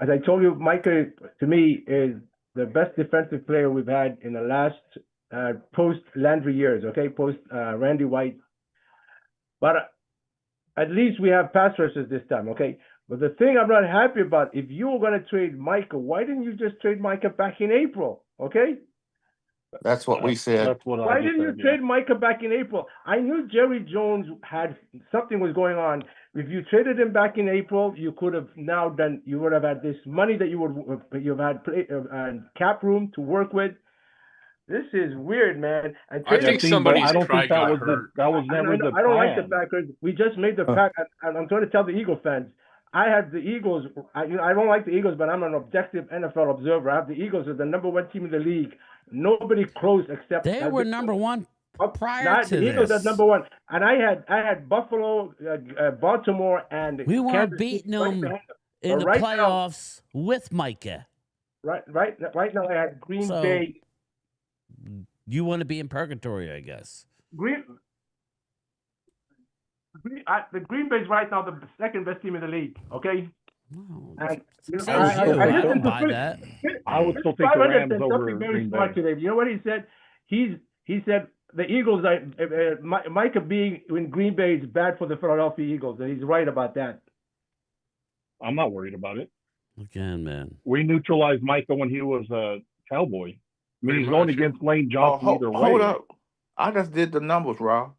As I told you, Micah to me is the best defensive player we've had in the last post Landry years. Okay, post Randy White. But at least we have pass rushers this time. Okay. But the thing I'm not happy about, if you were going to trade Micah, why didn't you just trade Micah back in April? Okay. That's what we said. Why didn't you trade Micah back in April? I knew Jerry Jones had something was going on. If you traded him back in April, you could have now done. You would have had this money that you've had cap room to work with. This is weird, man. I think somebody's pride got hurt. That was never the plan. I don't like the Packers. We just made the pack. And I'm trying to tell the Eagle fans. I have the Eagles. I don't like the Eagles, but I'm an objective NFL observer. I have the Eagles as the #1 team in the league. Nobody close except they were #1 prior to the Eagles this. at #1, and I had Buffalo, Baltimore, and we weren't Kansas beating City them in the playoffs with Micah. Right now I had Green Bay. You want to be in purgatory, I guess. The Green Bay is right now the second best team in the league. Okay. No, I would still take the Rams over very Green smart Bay. today. You know what he said? He said the Eagles, Micah being in Green Bay is bad for the Philadelphia Eagles, and he's right about that. I'm not worried about it. Again, man. We neutralized Micah when he was a Cowboy. I mean, he's going against Lane Johnson either way. Hold up. I just did the numbers, Rob.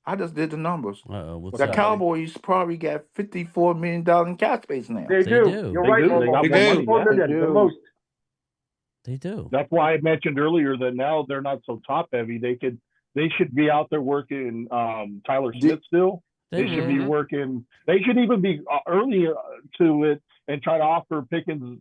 I just did the numbers. The Cowboys probably got $54 million in cap space now. They do. You're right. The most. They do. That's why I mentioned earlier that now they're not so top heavy. They should be out there working Tyler Smith still. They should be working. They should even be early to it and try to offer Pickens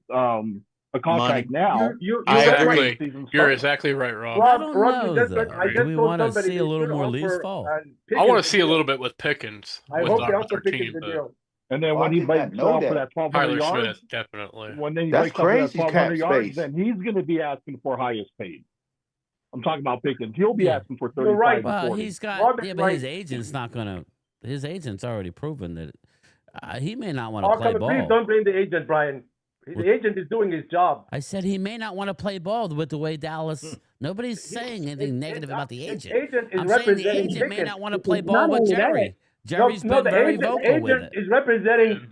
a contract now. You're exactly right, Rob. I don't know. We want to see a little more leaves fall. I want to see a little bit with Pickens. I hope they offer Pickens the deal. And then when he breaks out for that 1,200 yards, Tyler Smith, definitely. When then he breaks out for that 1,200 yards, then he's going to be asking for highest paid. I'm talking about Pickens. He'll be asking for 35 right. Well, 40. he's got, but his agent's not going to. His agent's already proven that he may not want to play ball. Please don't blame the agent, Brian. The agent is doing his job. I said he may not want to play ball with the way Dallas. Nobody's saying anything negative about the agent. I'm saying the agent may not want to play ball with Jerry. Jerry's been very vocal with it. Is representing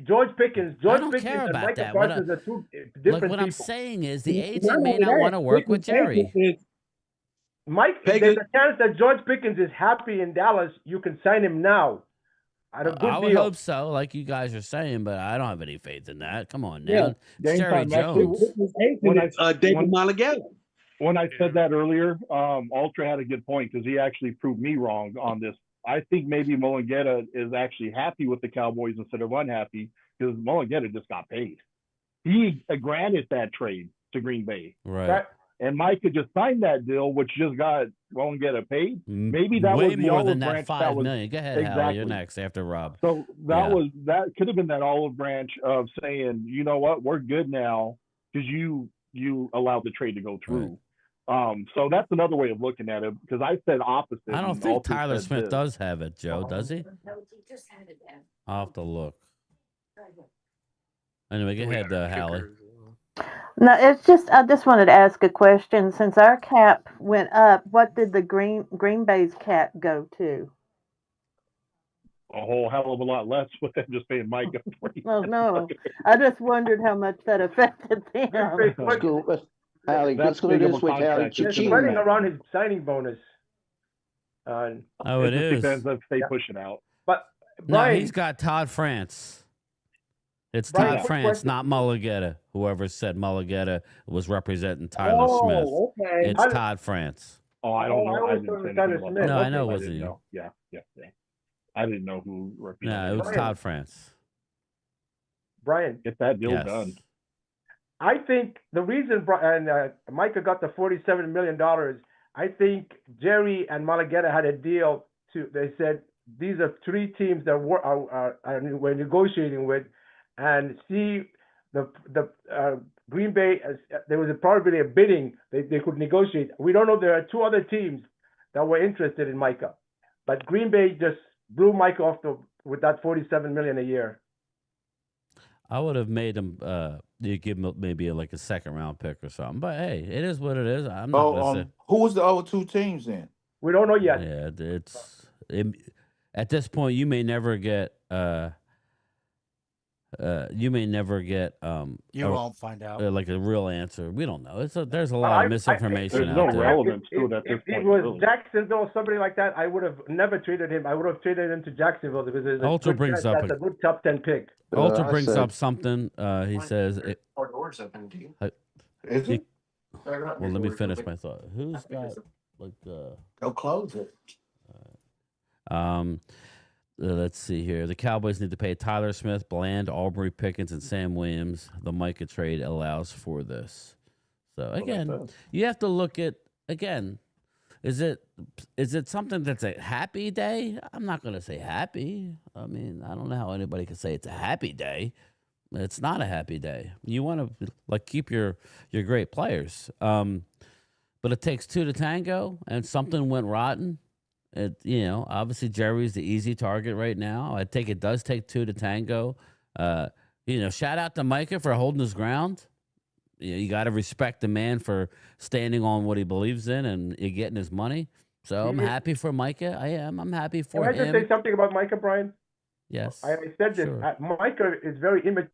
George Pickens. George I don't Pickens care and about Micah that. Parsons are two different what people. I'm saying is the agent may not want to work with Jerry. There's a chance that George Pickens is happy in Dallas. You can sign him now. I would hope so, like you guys are saying, but I don't have any faith in that. Come on, now. It's Jerry Jones. David Malagala. When I said that earlier, Ultra had a good point because he actually proved me wrong on this. I think maybe Mulangetta is actually happy with the Cowboys instead of unhappy because Mulangetta just got paid. He granted that trade to Green Bay. Right. And Micah just signed that deal, which just got Mulangetta paid. Maybe that was the more than olive branch. $5 million. Go ahead, exactly. Hal. You're next after Rob. So that could have been that olive branch of saying, you know what, we're good now because you allowed the trade to go through. Right. So that's another way of looking at it because I said opposite. I don't think Tyler Smith does have it, Joe. Does he? I'll have to look. Anyway, go ahead, Hallie. No, it's just I just wanted to ask a question. Since our cap went up, what did the Green Bay's cap go to? A whole hell of a lot less with them just paying Micah. Well, no, I just wondered how much that affected them. Let's go this way, Allie. He's running around his signing bonus. It just is. Depends if they push it out. But no, he's got Todd France. It's Todd France, not Mulangetta. Whoever said Mulangetta was representing Tyler Smith. Okay. It's Todd France. Oh, I don't know. I know it wasn't you. Yeah. I didn't know who represented. No, it was Todd France. Brian. Get that deal done. I think the reason Micah got the $47 million, I think Jerry and Malagueta had a deal they said, these are three teams that we're negotiating with, and see the Green Bay, there was probably a bidding they could negotiate. We don't know. There are two other teams that were interested in Micah, but Green Bay just blew Micah off with that $47 million a year. I would have made him you give him maybe like a second round pick or something. But hey, it is what it is. I'm not gonna say. Who was the other two teams then? We don't know yet. Yeah, at this point you may never get you won't find out like a real answer. We don't know. There's a lot of misinformation. There's no relevance to it at this point. If it was Jacksonville or somebody like that, I would have never traded him. I would have traded him to Jacksonville because that's a good top 10 pick. Ultra brings up something. He says, doors open, do you? well, let me finish my thought. Who's got like Go close it. Let's see here. The Cowboys need to pay Tyler Smith, Bland, Aubrey Pickens, and Sam Williams. The Micah trade allows for this. So again, you have to look at is it something that's a happy day? I'm not going to say happy. I mean, I don't know how anybody can say it's a happy day. It's not a happy day. You want to keep your great players, but it takes two to tango, and something went rotten. Obviously Jerry's the easy target right now. I think it does take two to tango. Shout out to Micah for holding his ground. You got to respect the man for standing on what he believes in and getting his money. So I'm happy for Micah. I am. I'm happy for him. Can I just say something about Micah, Brian? Yes. I said this. Sure. Micah is very immature,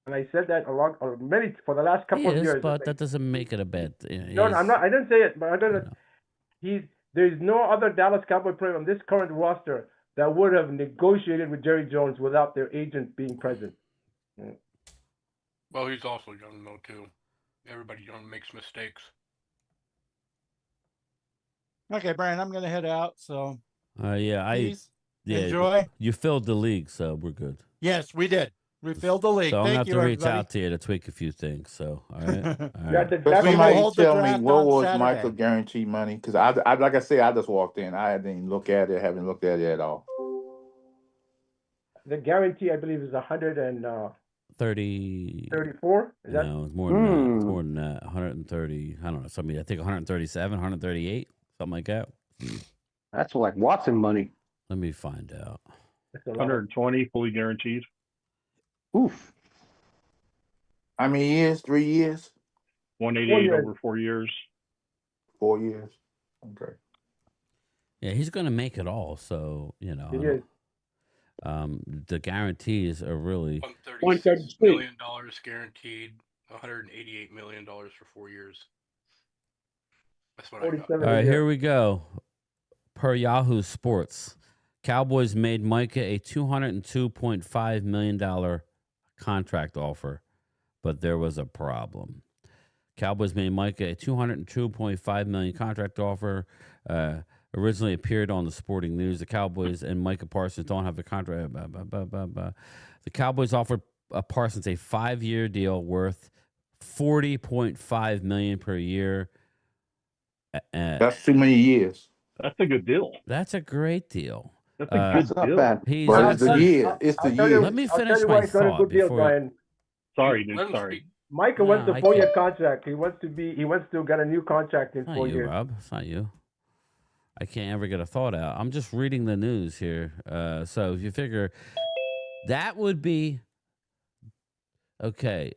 and I said that for the last couple of years. But that doesn't make it a bad thing. No, I'm not. I didn't say it, but there's no other Dallas Cowboy player on this current roster that would have negotiated with Jerry Jones without their agent being present. Well, he's also young, though, too. Everybody young makes mistakes. Okay, Brian, I'm going to head out. So, enjoy. You filled the league, so we're good. Yes, we did. We filled the league. So I'm Thank going to have to reach everybody. out to you to tweak a few things. So, all right. All right. Somebody tell me what was Michael guaranteed money? Because I like I said, I just walked in. I didn't even look at it. Haven't looked at it at all. The guarantee, I believe, is 134. Is that? No, it's more than that. It's more than that. 130. I don't know. I think 137, 138, something like that. That's like Watson money. Let me find out. 120 fully guaranteed. Oof. How many years? 3 years? 188 over 4 years. 4 years. Okay. Yeah, he's going to make it all. So, the guarantees are really $136 million guaranteed, $188 million for 4 years. That's what I got. All right, here we go. Per Yahoo Sports, Cowboys made Micah a $202.5 million contract offer, but there was a problem. Cowboys made Micah a $202.5 million contract offer. Originally appeared on the Sporting News. The Cowboys and Micah Parsons don't have a contract. The Cowboys offered Parsons a 5-year deal worth $40.5 million per year. That's too many years. That's a good deal. That's a great deal. That's a good deal. But it's the year. It's the year. Let me finish my thought before. Sorry, dude. Sorry. Micah wants a 4-year contract. He wants to get a new contract in 4 years. Rob. It's not you. I can't ever get a thought out. I'm just reading the news here. So if you figure that would be okay.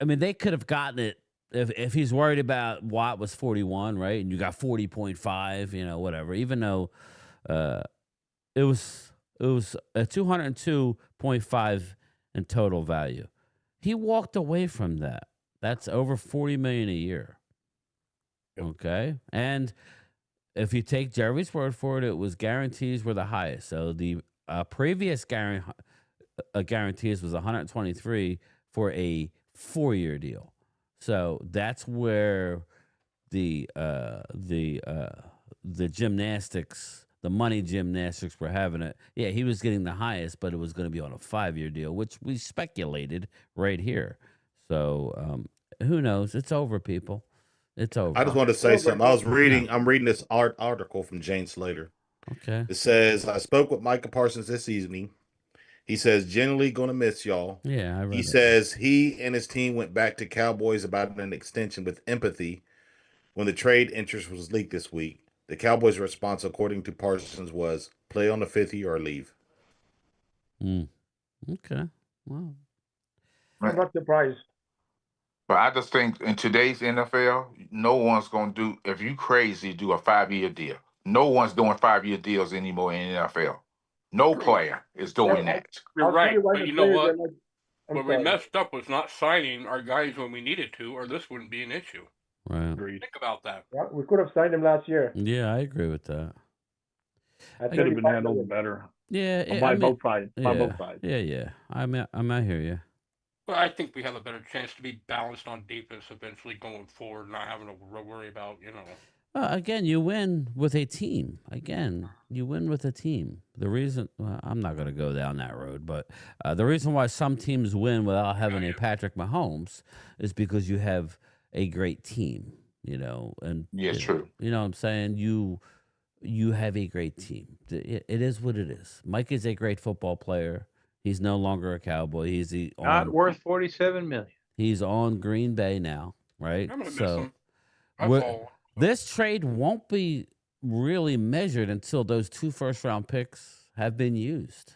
I mean, they could have gotten it if he's worried about Watt was 41, right? And you got 40.5, whatever. Even though it was a 202.5 in total value. He walked away from that. That's over $40 million a year. Okay, and if you take Jerry's word for it, it was guarantees were the highest. So the previous guarantees was 123 for a 4-year deal. So that's where the gymnastics the money gymnastics were having it. Yeah, he was getting the highest, but it was going to be on a 5-year deal, which we speculated right here. So who knows? It's over, people. It's over. I just want to say something. I'm reading this article from Jane Slater. Okay. It says, I spoke with Micah Parsons this evening. He says, generally going to miss y'all. Yeah, I read He it. says he and his team went back to Cowboys about an extension with empathy when the trade interest was leaked this week. The Cowboys' response, according to Parsons, was play on the 5th year or leave. Okay. Wow. I'm not surprised. But I just think in today's NFL, no one's going to do, if you crazy, do a 5-year deal. No one's doing 5-year deals anymore in the NFL. No player is doing that. You're right, but you know what? What we messed up was not signing our guys when we needed to, or this wouldn't be an issue. Right. Think about that. Yeah, we could have signed him last year. Yeah, I agree with that. That could have been handled better. Yeah, by both sides. Yeah, By both sides. Yeah. I hear you. Well, I think we have a better chance to be balanced on defense eventually going forward, not having to worry about, Again, you win with a team. The reason, I'm not going to go down that road, but the reason why some teams win without having a Patrick Mahomes is because you have a great team, and true. You know what I'm saying? You have a great team. It is what it is. Mike is a great football player. He's no longer a Cowboy. He's not worth $47 million. He's on Green Bay now, right? I'm gonna miss him. This trade won't be really measured until those 2 first-round picks have been used.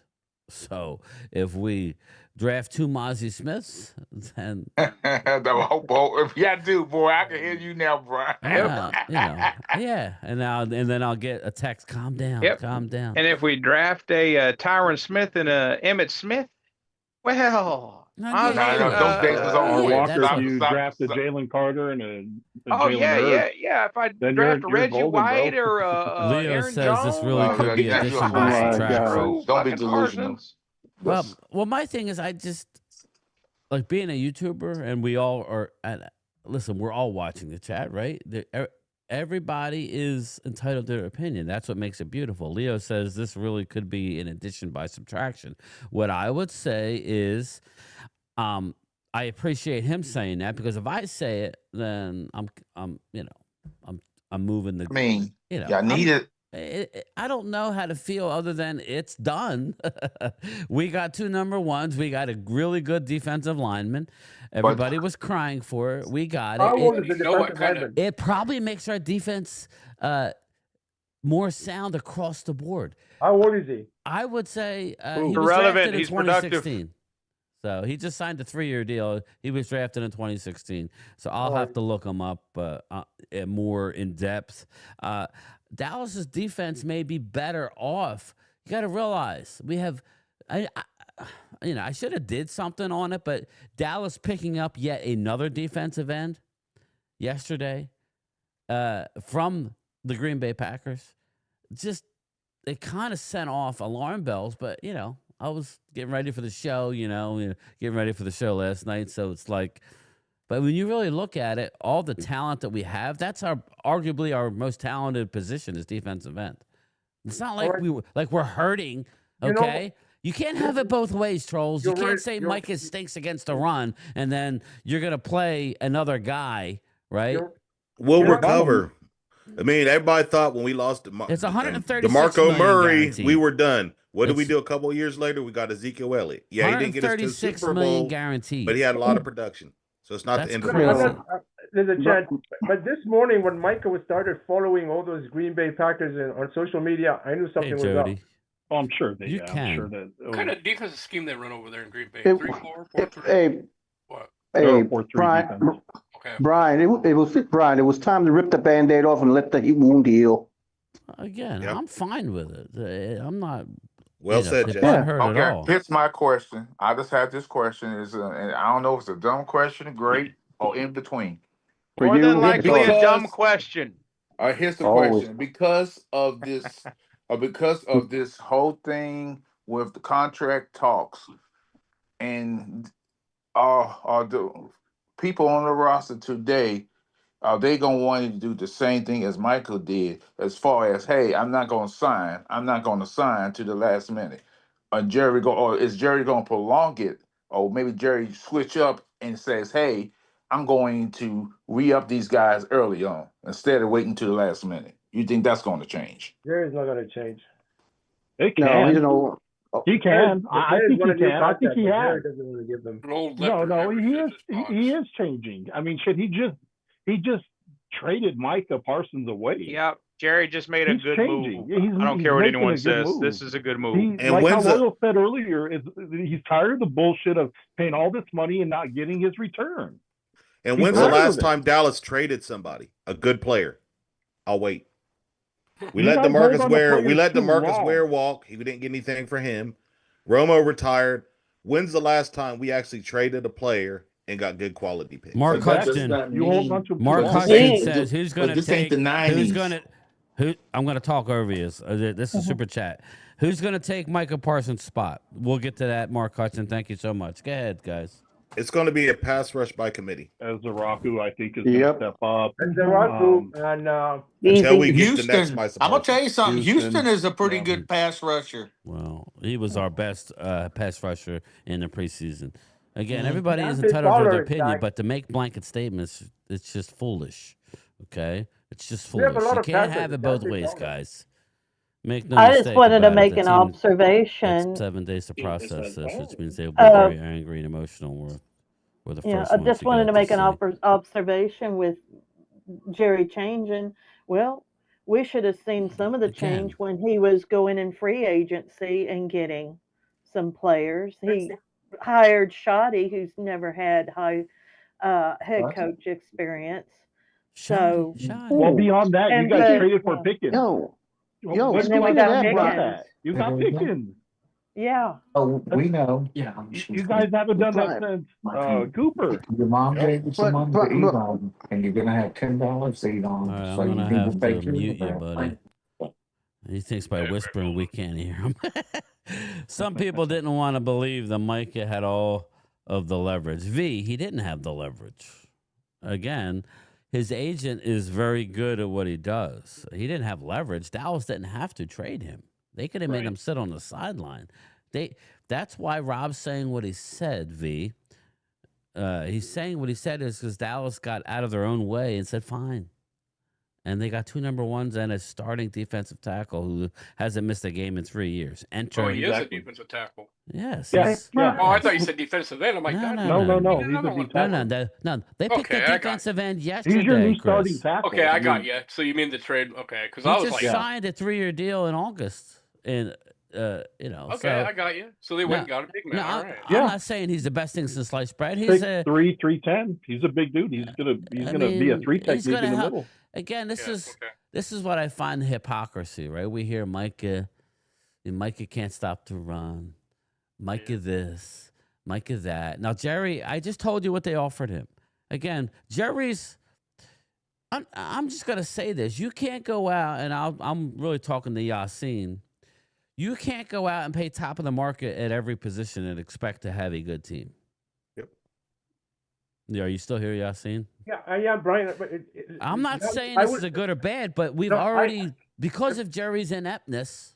So if we draft 2 Mozzie Smiths, then if you do, boy, I can hear you now, Brian. yeah, and then I'll get a text. Calm down, calm down. And if we draft a Tyron Smith and a Emmitt Smith, well, those days is over. Walker, you drafted Jalen Carter and a Jalen Hurts. yeah. If I draft a Reggie golden, White bro. or Leo Aaron says Jones, this really could be addition by subtraction. Don't be delusional. Well, my thing is, I just like being a YouTuber, and we all are. Listen, we're all watching the chat, right? Everybody is entitled to their opinion. That's what makes it beautiful. Leo says this really could be an addition by subtraction. What I would say is, I appreciate him saying that, because if I say it, then I'm moving the. I mean, I need it. I don't know how to feel other than it's done. We got 2 number 1s. We got a really good defensive lineman. Everybody was crying for it. We got it. It probably makes our defense more sound across the board. How old is he? I would say he was drafted in 2016. So he just signed a 3-year deal. He was drafted in 2016. So I'll have to look him up more in depth. Dallas's defense may be better off. You got to realize we have, I should have did something on it, but Dallas picking up yet another defensive end yesterday from the Green Bay Packers. Just, it kind of sent off alarm bells, but, I was getting ready for the show, getting ready for the show last night. So it's like, but when you really look at it, all the talent that we have, that's arguably our most talented position is defensive end. It's not like we're hurting, okay? You can't have it both ways, trolls. You can't say Micah stinks against the run, and then you're going to play another guy, We'll recover. I mean, everybody thought when we lost it's DeMarco Murray, guaranteed. We were done. What did we do a couple of years later? We got Ezekiel Elliott. Yeah, he didn't get us to the Super Bowl, guaranteed, but he had a lot of production. So it's not the end of the world. There's a chance. But this morning when Micah started following all those Green Bay Packers on social media, I knew something was up. Oh, I'm sure they can. I'm sure that, what kind of defensive scheme they run over there in Green Bay? 3-4, 4-3? What? Hey, Brian. Okay. Brian, it was time to rip the Band-Aid off and let the wound heal. Again, I'm fine with it. I'm not. Well said, Jay. Okay, here's my question. I just had this question. And I don't know if it's a dumb question, great, or in between. More than likely a dumb question. Here's the question. Because of this whole thing with the contract talks, and are the people on the roster today Are they going to want to do the same thing as Michael did as far as, hey, I'm not going to sign. I'm not going to sign to the last minute. Or is Jerry going to prolong it? Or maybe Jerry switch up and says, hey, I'm going to re-up these guys early on instead of waiting to the last minute. You think that's going to change? Jerry's not going to change. It can. No, you know, He can. I think he can. I think he has. Jerry doesn't want to give them. No, he is changing. I mean, shit, he just traded Micah Parsons away. Yep. Jerry just made a good changing. move. I don't care what anyone says. This is a good move. And like how Loyal said earlier, he's tired of the bullshit of paying all this money and not getting his return. And when's the last time Dallas traded somebody, a good player? I'll wait. We let DeMarcus Ware walk. We didn't get anything for him. Romo retired. When's the last time we actually traded a player and got good quality picks? Mark Hudson. Mark Hudson says who's going to take the 90s. I'm going to talk over you. This is super chat. Who's going to take Micah Parsons' spot? We'll get to that, Mark Hudson. Thank you so much. Go ahead, guys. It's going to be a pass rush by committee. As Zaraku, I think, is going to step up. And Zaraku and until we get the next Houston. I'm going to tell you something. Houston is a pretty good pass rusher. Well, he was our best pass rusher in the preseason. Again, everybody is entitled to their opinion, but to make blanket statements, it's just foolish. Okay? It's just foolish. You can't have it both ways, guys. Make no I just wanted to make an observation. 7 days to process this, which means they'll be very angry and emotional. We're the first I just wanted to make an observation with Jerry changing. Well, we should have seen some of the change when he was going in free agency and getting some players. He hired Shoddy, who's never had head coach experience. So, well, beyond that, you guys traded for Pickens. And then we got Pickens. You got Pickens. Yeah. Oh, we know. Yeah. You guys haven't done that since Cooper. Your mom gave you some money to eat on, and you're going to have $10 to eat on. Right, so I'm you going need to have to to mute you, buddy. He thinks by whispering we can't hear him. Some people didn't want to believe that Micah had all of the leverage. He didn't have the leverage. Again, his agent is very good at what he does. He didn't have leverage. Dallas didn't have to trade him. They could have made him sit on the sideline. That's why Rob's saying what he said, V. He's saying what he said is because Dallas got out of their own way and said, fine. And they got 2 number ones and a starting defensive tackle who hasn't missed a game in 3 years. He is a defensive tackle. Yes. Oh, I thought you said defensive end. I'm like, no. They picked a defensive end yesterday. He's your new starting tackle. Okay, I got you. So you mean the trade? Okay, because I was just signed a 3-year deal in August, and Okay, I got you. So they went and got a big man. All right. I'm not saying he's the best thing since sliced bread. He's 6'3", 310. He's a big dude. He's gonna be a 3 technique in the middle. Again, this is what I find hypocrisy, right? We hear Micah can't stop to run. Micah this, Micah that. Now, Jerry, I just told you what they offered him. Again, Jerry's, I'm just going to say this. You can't go out, and I'm really talking to Yassine. You can't go out and pay top of the market at every position and expect to have a good team. Yep. Yeah, are you still here, Yassine? Yeah, I am, Brian. I'm not saying this is a good or bad, but we've already, because of Jerry's ineptness,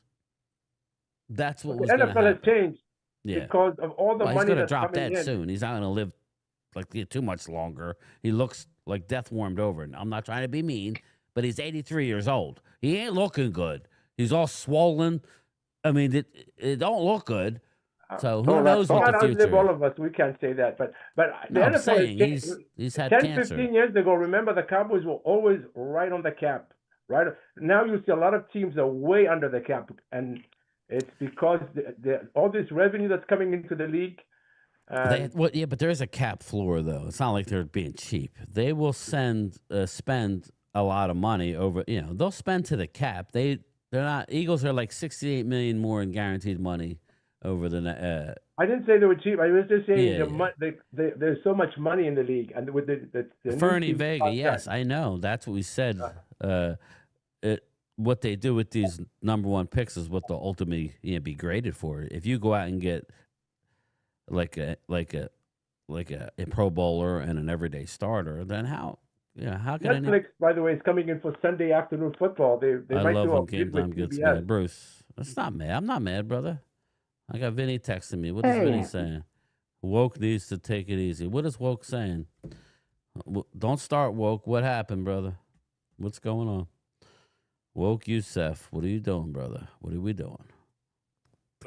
that's what was going to happen. The NFL has changed because of all the money he's going to that's drop coming dead in. soon. He's not going to live too much longer. He looks like death warmed over. And I'm not trying to be mean, but he's 83 years old. He ain't looking good. He's all swollen. I mean, it don't look good. So who knows what the future is. All of us, we can't say that. But the I'm NFL saying he's had 10, cancer. 15 years ago, remember the Cowboys were always right on the cap. Right now, you see a lot of teams are way under the cap, and it's because all this revenue that's coming into the league. But there is a cap floor, though. It's not like they're being cheap. They will spend a lot of money over. They'll spend to the cap. They're not. Eagles are like $68 million more in guaranteed money over the. I didn't say they were cheap. I was just saying there's so much money in the league, and with the Fernie Vega. Yes, I know. That's what we said. What they do with these number 1 picks is what they'll ultimately be graded for. If you go out and get like a Pro Bowler and an everyday starter, then how Yeah, how can Netflix, by the way, is coming in for Sunday afternoon football. They I might love do a when Game bid with Time gets PBS. mad. Bruce, that's not mad. I'm not mad, brother. I got Vinny texting me. What is Vinny saying? Woke needs to take it easy. What is Woke saying? Don't start, Woke. What happened, brother? What's going on? Woke Youssef, what are you doing, brother? What are we doing?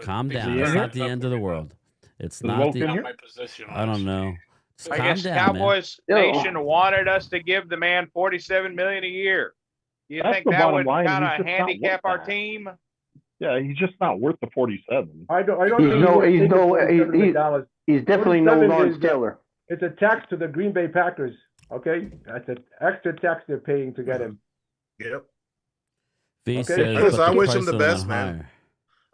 Calm down. It's not the end of the world. It's not the. My position I don't know. I Calm guess down, Cowboys man. Nation wanted us to give the man $47 million a year. You That's think the that bottom would line, kind he's of just not handicap worth our that. team? Yeah, he's just not worth the 47. I don't think he's definitely no 47 Lawrence is, Taylor. It's a tax to the Green Bay Packers. Okay, that's an extra tax they're paying to get him. Yep. V Okay. says, Listen, but I the wish him price the went best, higher. man.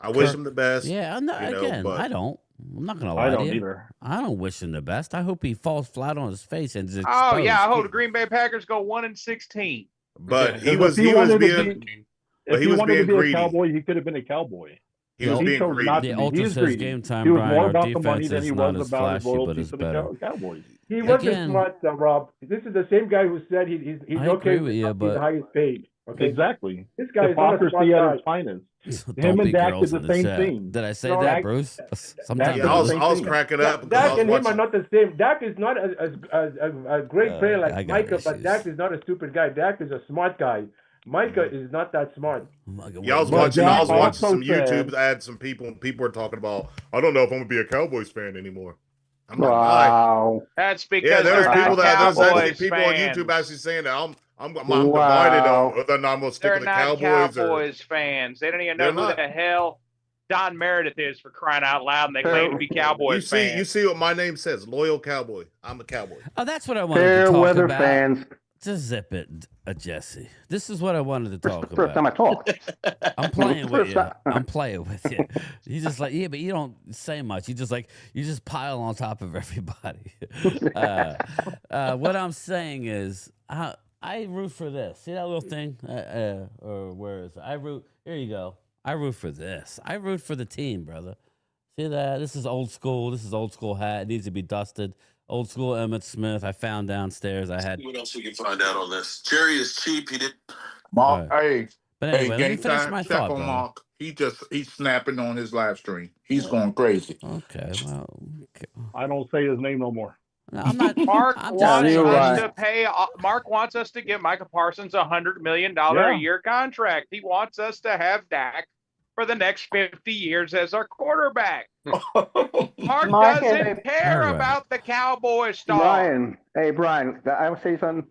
I wish him the best. Yeah, no, you know, again, but I don't. I'm not gonna lie I don't to you. either. I don't wish him the best. I hope he falls flat on his face and is exposed. Oh yeah, I hope the Green Bay Packers go 1-16. But Yeah, he was being if he wanted to be greedy. a Cowboy, he could have been a Cowboy. He was being chose greedy. not The to be. Ultra He's says greedy. Game Time, He was Brian. more Our about the money defense than he is was not as about his flashy, but loyalty it's to the better. Cowboys. He wasn't Again- smart, Rob. This is the same guy who said he's I okay agree with you, being but- the highest paid. Okay, Exactly. this guy is not a smart Hypocrisy at guy. its finest. Don't Him be and Dak girls did in the the same chat. thing. Did I say No, that, Dak- Bruce? Sometimes Yeah, I was cracking up because I Dak was and him are watching. not the same. Dak is not a great player I like got Micah, but issues. Dak is not a stupid guy. Dak is a smart guy. Micah is not that smart. Yeah, I was But watching. Dak I was watching also some said- YouTubes. I had some people, and people were talking about. I don't know if I'm gonna be a Cowboys fan anymore. I'm like, why? Wow. That's because Yeah, there's they're people not that there's actually Cowboys people fans. on YouTube actually saying that I'm Wow. divided on whether or not I'm gonna stick They're with the not Cowboys or. Cowboys fans. They don't even know They're who not. the hell Don Meredith is, for crying out loud, and they claim to be Cowboys fans. You see what my name says? Loyal Cowboy. I'm a Cowboy. Oh, that's what I wanted Fair to talk weather about. fans. Just zip it, Jesse. This is what I wanted to talk First time about. I talk. I'm playing with First you. time. I'm playing with you. You just like, yeah, but you don't say much. You just pile on top of everybody. What I'm saying is, I root for this. See that little thing? Or where is it? Here you go. I root for this. I root for the team, brother. See that? This is old school. This is old school hat. It needs to be dusted. Old school Emmitt Smith. I found downstairs. I had. What else we can find out on this? Jerry is cheap. He did. Mark, All hey, But anyway, let me game finish time, my check thought, on brother. Mark. He's snapping on his live stream. He's going crazy. Okay, well, I don't say his name no more. no, I'm not. Mark I'm wants just us saying. to pay. Mark wants us to give Micah Parsons $100 million Yeah. a year contract. He wants us to have Dak for the next 50 years as our quarterback. Mark doesn't care All right. about the Cowboy star. Brian, hey Brian, I would say something.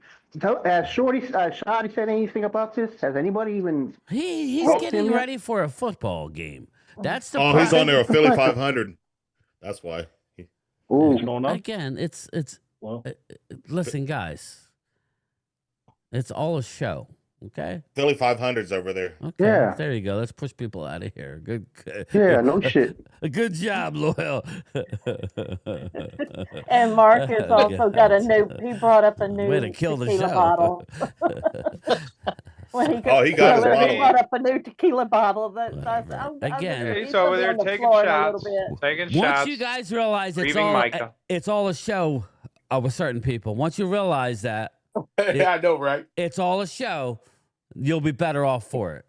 Has Shoddy said anything about this? Has anybody even? He's Well, getting Tim, ready for a football game. That's the Oh, he's problem. on there a Philly 500. That's why. Ooh. Going up? Again, it's Well, listen, guys. It's all a show. Okay. Philly 500's over there. Okay. Yeah. There you go. Let's push people out of here. Good. Yeah, no shit. Good job, Loyal. And Mark has also got a new. He brought up a new Way to kill the tequila show. bottle. When he Oh, he got his bottle. brought up a new tequila bottle. That Again, He's over there taking shots. Taking Once shots. you guys realize Grieving Micah. it's all a show with certain people. Once you realize that, Yeah, I know, right? it's all a show, you'll be better off for it.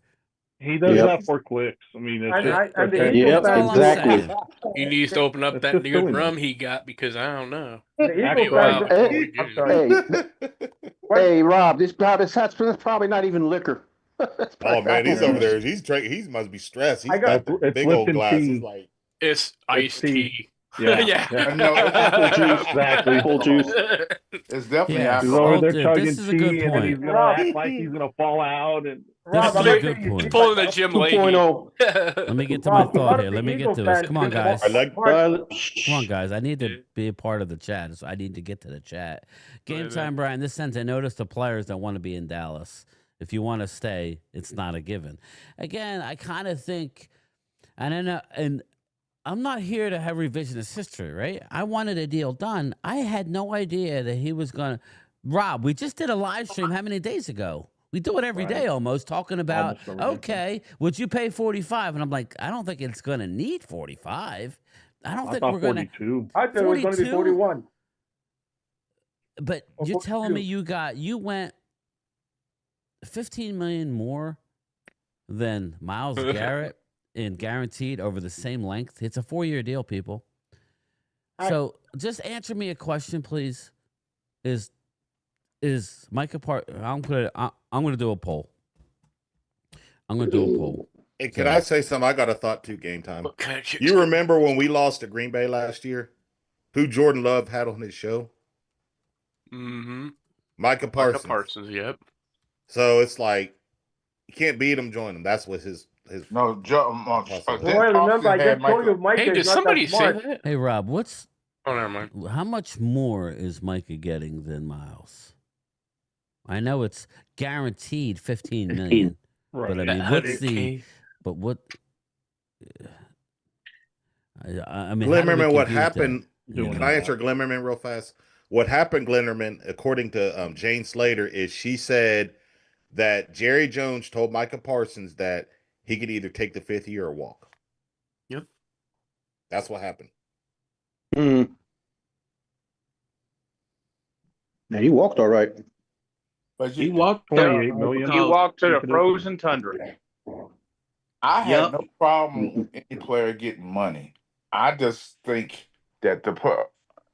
he does Yep. that for clicks. I mean, it's And the it's- Yep, That's all I'm exactly. saying. He needs to open up It's that just new silliness. drum he got, because I don't know. The Maybe Eagles wow. fans- Hey, I'm sorry. hey, Rob, that's probably not even liquor. Oh man, he's over there. He's drinking. He must be stressed. He's I got- got the it's big old Lipton glass. tea. He's like, It's iced tea. tea. Yeah. Yeah. No, it's full juice. Exactly. Full juice. It's definitely Yeah. He's alcohol. over there Dude, chugging this is a tea, good and then point. he's gonna Rob, act like he's gonna fall out. And Rob, This I'm is a not good saying point. you- Pulling a Jim Leahy. 2.0. Let me get to Rob, my a lot thought of here. the Let me get Eagles to this. fans Come on, think guys. I like. Come on, guys. I need to be a part of the chat. So I need to get to the chat. Game time, Brian. This sense, I noticed the players that want to be in Dallas. If you want to stay, it's not a given. Again, I kind of think, and I know, and I'm not here to have revisionist history, right? I wanted a deal done. I had no idea that he was going to. Rob, we just did a live stream how many days ago? We do it every day almost, talking about, Almost every day. okay, would you pay 45? And I'm like, I don't think it's going to need 45. I don't I think thought we're going to. 42. I thought it was going to be 42? 41. But you're telling me you went $15 million more than Myles Garrett in guaranteed over the same length? It's a 4-year deal, people. So just answer me a question, please. Is Micah Parsons? I'm going to do a poll. Hey, can I say something? I got a thought too, Game Time. You remember when we lost to Green Bay last year? Who Jordan Love had on his show? Mm-hmm. Micah Parsons. Yep. So it's like you can't beat him, join him. That's what his no. Remember, I just told you Micah is not that smart. Hey, Rob, Oh, never mind. how much more is Micah getting than Myles? I know it's guaranteed $15 million, but I mean, I mean, Glimmerman, what happened? Can I answer Glimmerman real fast? What happened, Glimmerman, according to Jane Slater, is she said that Jerry Jones told Micah Parsons that he could either take the 5th year or walk. Yep. That's what happened. Yeah, he walked all right. But he walked 28 million. He walked to the frozen tundra. I have no problem with any player getting money. I just think that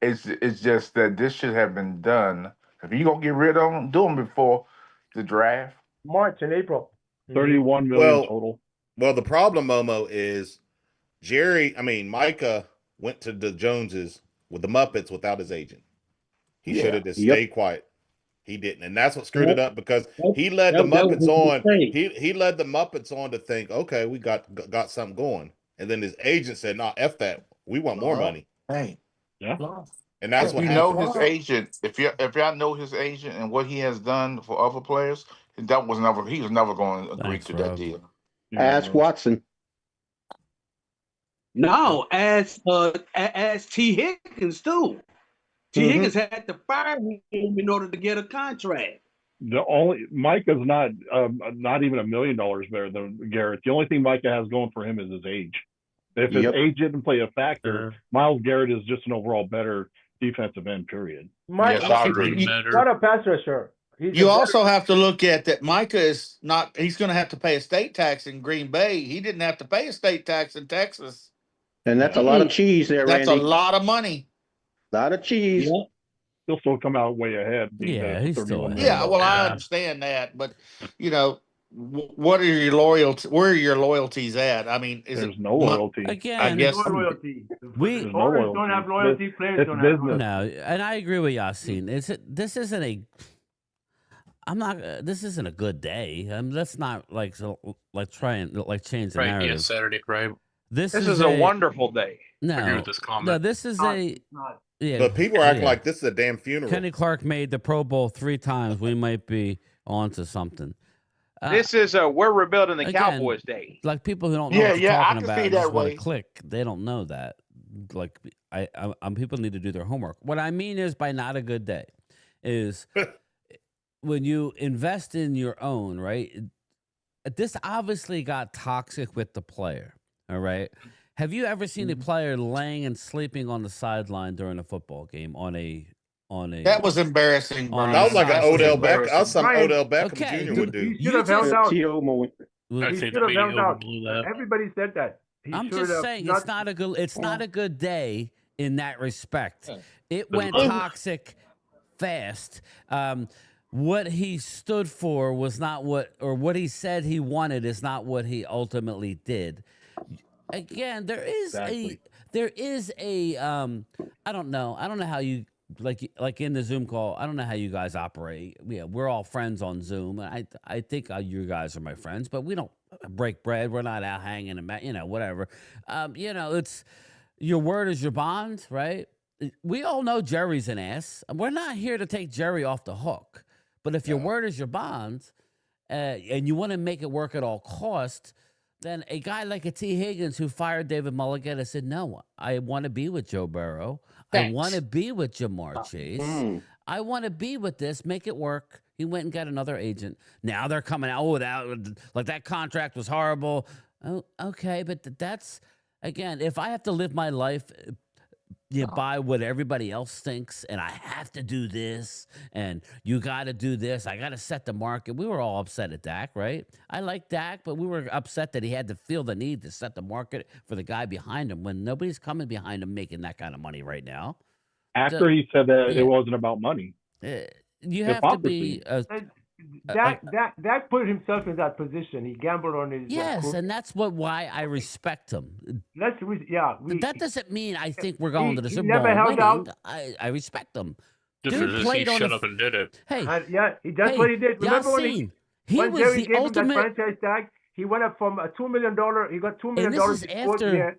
it's just that this should have been done. If you're gonna get rid of them, do them before the draft. March and April. 31 million total. Well, the problem, Momo, is Micah went to the Joneses with the Muppets without his agent. He should have just stayed quiet. He didn't, and that's what screwed it up because he led the Muppets on. He led the Muppets on to think, okay, we got something going, and then his agent said, "Nah, f that. We want more money." Hey, yeah, and that's what you know his agent. If y'all know his agent and what he has done for other players, he was never going to agree to that deal. Ask Watson. No, as T. Higgins too. T. Higgins had to fire him in order to get a contract. Micah's not even $1 million better than Garrett. The only thing Micah has going for him is his age. If his age didn't play a factor, Myles Garrett is just an overall better defensive end. Period. Yes, I agree. Not a pass rusher. You also have to look at that Micah is not, he's going to have to pay a state tax in Green Bay. He didn't have to pay a state tax in Texas. And that's a lot of cheese there, Randy. That's a lot of money. A lot of cheese. Yeah. He'll still come out way ahead. He's still ahead. Yeah, well, I understand that. But, what are your loyalties? Where are your loyalties at? I mean, there's no loyalty. Again, I guess no loyalty. We don't have loyalty. Players don't have loyalty. No, and I agree with Yasin. This isn't a good day. Let's not try and change the narrative. Yeah, Saturday, right? This is a wonderful day. No, I agree with this comment. No, this is but people are acting like this is a damn funeral. Kenny Clark made the Pro Bowl 3 times. We might be onto something. This is we're rebuilding the Cowboys day. Like people who don't know what you're talking about just want to click. They don't know that. Like people need to do their homework. What I mean is by not a good day is when you invest in your own, right? This obviously got toxic with the player. All right. Have you ever seen a player laying and sleeping on the sideline during a football game on a? That was embarrassing. That was like an Odell Beckham. That was something Odell Beckham Jr. would do. He should have held out. He should have held out. Everybody said that. I'm just saying it's not a good day in that respect. It went toxic fast. What he stood for was not what he said he wanted is not what he ultimately did. Again, there is a I don't know how you like in the Zoom call. I don't know how you guys operate. Yeah, we're all friends on Zoom. I think you guys are my friends, but we don't break bread. We're not out hanging about, whatever. It's your word is your bond, right? We all know Jerry's an ass. We're not here to take Jerry off the hook. But if your word is your bond, and you want to make it work at all costs, then a guy like a T. Higgins who fired David Mulligata said, no, I want to be with Joe Burrow. Thanks. I want to be with Jamar Chase. I want to be with this. Make it work. He went and got another agent. Now they're coming out, that contract was horrible. Oh, okay, but that's, again, if I have to live my life buy what everybody else thinks, and I have to do this, and you got to do this. I got to set the market. We were all upset at Dak, right? I like Dak, but we were upset that he had to feel the need to set the market for the guy behind him when nobody's coming behind him making that kind of money right now. After he said that it wasn't about money. You have to be Dak put himself in that position. He gambled on his and that's why I respect him. But that doesn't mean I think we're going to the Super never Bowl held winning. out. I respect him. Just Dude as played he on shut up and did it. Hey, that's what he did. Remember Yassine, when was Jerry the gave ultimate. him that franchise tag? He went up from a $2 million. He got $2 million. And this is after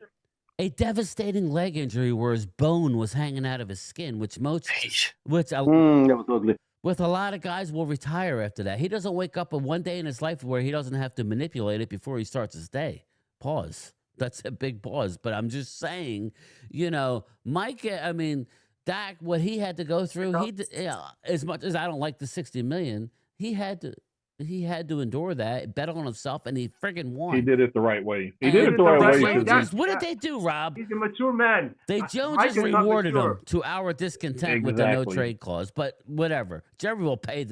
a devastating leg injury where his bone was hanging out of his skin, which that was ugly. With a lot of guys will retire after that. He doesn't wake up one day in his life where he doesn't have to manipulate it before he starts his day. Pause. That's a big pause. But I'm just saying, Dak, what he had to go through, as much as I don't like the $60 million, he had to endure that, bet on himself, and he friggin' won. He did it the right way. He did it the right way. What did they do, Rob? He's a mature man. They Joneses rewarded him to our discontent with the no trade clause. But whatever, Jerry will pay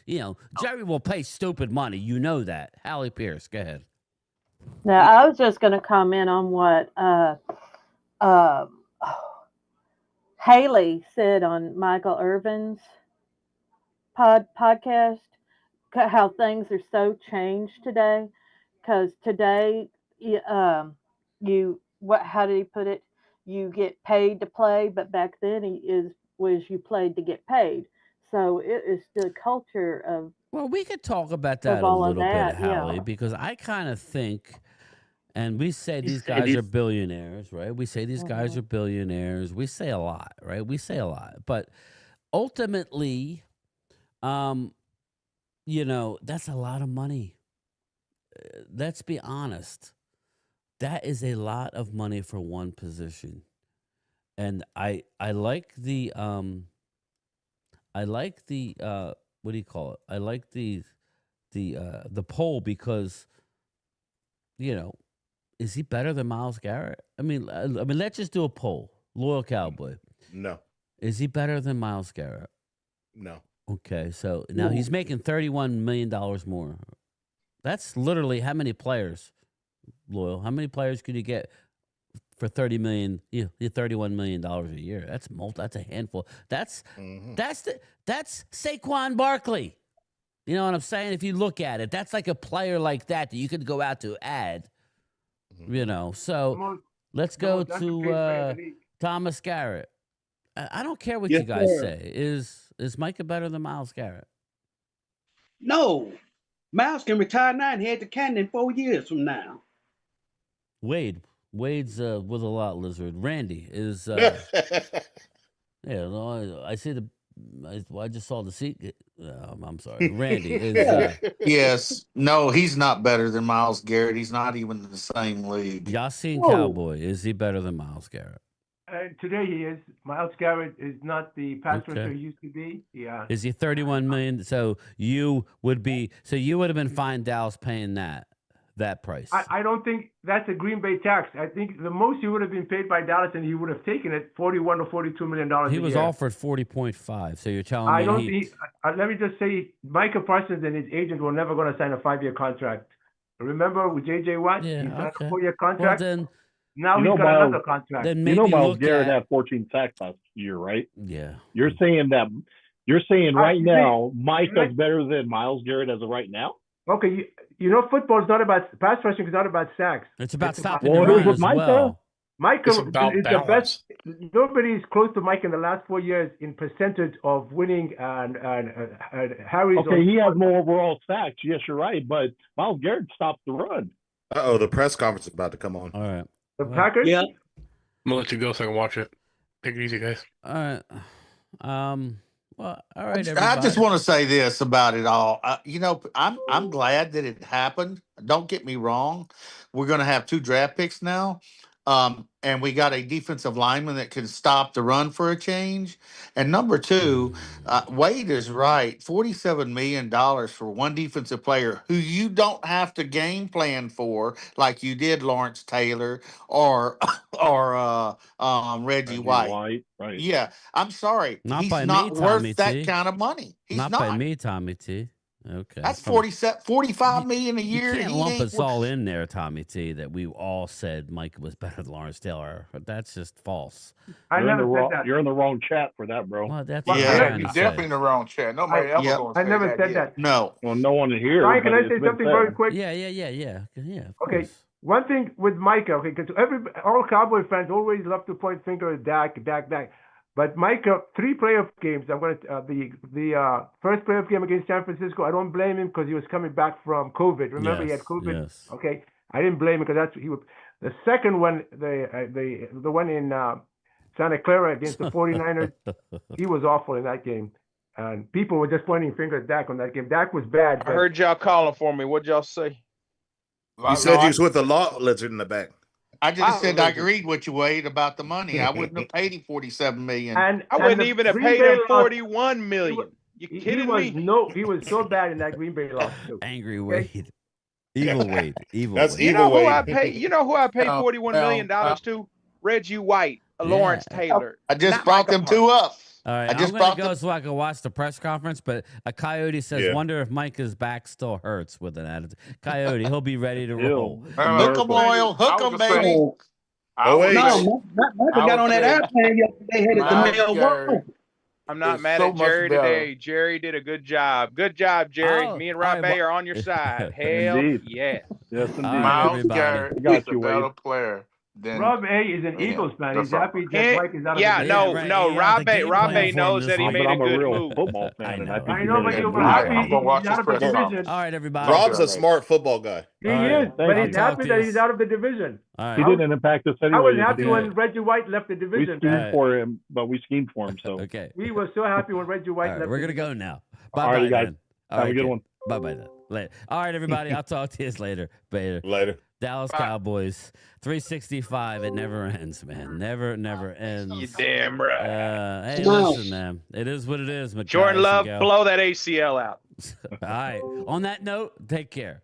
Jerry will pay stupid money. You know that. Hallie Pierce, go ahead. Now I was just going to comment on what Haley said on Michael Irvin's podcast. How things are so changed today, because today, how did he put it? You get paid to play, but back then was you played to get paid. So it is the culture of. Well, we could talk about that a little bit, Hallie, because I kind of think, and we say these guys are billionaires, right? We say these guys are billionaires. We say a lot, right? We say a lot, but ultimately, that's a lot of money. Let's be honest. That is a lot of money for one position. And I like the what do you call it? I like the poll because is he better than Myles Garrett? I mean let's just do a poll. Loyal Cowboy. No. Is he better than Myles Garrett? No. Okay, so now he's making $31 million more. That's literally how many players, Loyal? How many players could you get for $31 million a year? That's a handful. That's Saquon Barkley. You know what I'm saying? If you look at it, that's like a player like that you could go out to add. So let's go to Thomas Garrett. I don't care what you guys say. Is Micah better than Myles Garrett? No. Myles can retire now and head to Canada in 4 years from now. Wade's with a lot, Lizard. Randy is I see I just saw the seat. I'm sorry. Randy is yes. No, he's not better than Myles Garrett. He's not even in the same league. Yassine Cowboy, is he better than Myles Garrett? Today he is. Myles Garrett is not the pass rusher he used to be. Yeah. Is he 31 million? So you would have been fine Dallas paying that price. I don't think that's a Green Bay tax. I think the most he would have been paid by Dallas, and he would have taken it, $41 or $42 million. He was offered 40.5. So you're telling me? I don't think. Let me just say, Micah Parsons and his agent were never going to sign a 5-year contract. Remember with J.J. Watt? Yeah, he signed a 4-year contract. Well, then, now he's got another contract. Then maybe Myles Garrett had 14 sacks last year, right? Yeah. You're saying right now Micah's better than Myles Garrett as of right now? Okay, football is not about pass rushing. It's not about sacks. It's about stopping the run as well. Micah is the best. Nobody is close to Micah in the last 4 years in percentage of winning and Harry's. Okay, he has more overall sacks. Yes, you're right. But Myles Garrett stopped the run. The press conference is about to come on. All right. The Packers? Yeah. I'm gonna let you go so I can watch it. Take it easy, guys. All right. Well, all right. I just want to say this about it all. I'm glad that it happened. Don't get me wrong. We're going to have 2 draft picks now. And we got a defensive lineman that can stop the run for a change. And number two, Wade is right. $47 million for one defensive player who you don't have to game plan for like you did Lawrence Taylor or Reggie White. Right. Yeah, I'm sorry. Not He's by not me, worth Tommy that T. kind of money. He's Not by me, Tommy T. Okay. That's $45 million a You year. can't He lump ain't us all in there, Tommy T, that we all said Micah was better than Lawrence Taylor. That's just false. You're in the wrong chat for that, bro. Well, that's Yeah, you're definitely in the wrong chat. Nobody ever going to say I never said yeah. that. No. Well, no one here. Ryan, can but I it's say been something said. very quick? Yeah. Of Okay. course. One thing with Micah, okay, because all Cowboy fans always love to point finger at Dak. But Micah, 3 playoff games. I'm going to the first playoff game against San Francisco. I don't blame him because he was coming back from COVID. Remember, he had COVID. Yes. Okay, I didn't blame him because that's he was. The second one, the one in Santa Clara against the 49ers, he was awful in that game. And people were just pointing fingers at Dak on that game. Dak was bad. I heard y'all calling for me. What'd y'all say? You said you was with the law lizard in the back. I just said I agreed with you, Wade, about the money. I wouldn't have paid him $47 million. And I wouldn't even have paid him $41 million. You kidding me? No, he was so bad in that Green Bay loss too. Angry Wade. Evil Wade. Evil That's Wade. You know Evil who I Wade. paid? You know who I paid $41 million to? Reggie White, Lawrence Taylor. I just Not brought Micah them two up. All right, I just I'm going to brought go so I can watch the press conference, but a Coyote says, wonder if Micah's back still hurts with an attitude. Coyote, he'll be ready to roll. Hook 'em, Loyal. Hook 'em, baby. No, Micah got on that airplane yesterday, headed to Milwaukee. I'm not mad at Jerry today. Jerry did a good job. Good job, Jerry. Oh, Me and Rob Bay are on your side. Hell Indeed. yes. Yes, indeed. Miles Garrett is got a you, better Wade. player than Rob A is an Eagles fan. He's happy that Mike is out of Yeah, the no, right. no. Yeah, Rob the Bay, game Rob plan Bay for knows him that he this made But a I'm a good real move. football fan, and I think I he's know, gonna but get you're good. happy I'm gonna watch he's out of this the press division. All right, everybody. Rob's a smart football guy. He All is, right, but thank he's you. happy that he's out of the division. All right. He didn't impact us I anyway. was at happy the when end. Reggie White left the We division. schemed for him, but we schemed for him. So Okay. We were so happy when Reggie White All right, left. we're going to go now. All Bye-bye, right, guys. then. Have a good one. Bye-bye, then. Later. All right, everybody. I'll talk to you later. Later. Dallas Cowboys, 365. It never ends, man. Never ends. You damn right. Hey, listen, man. It is what it is. Jordan Matthias Love, and Gal. blow that ACL out. All right. On that note, take care.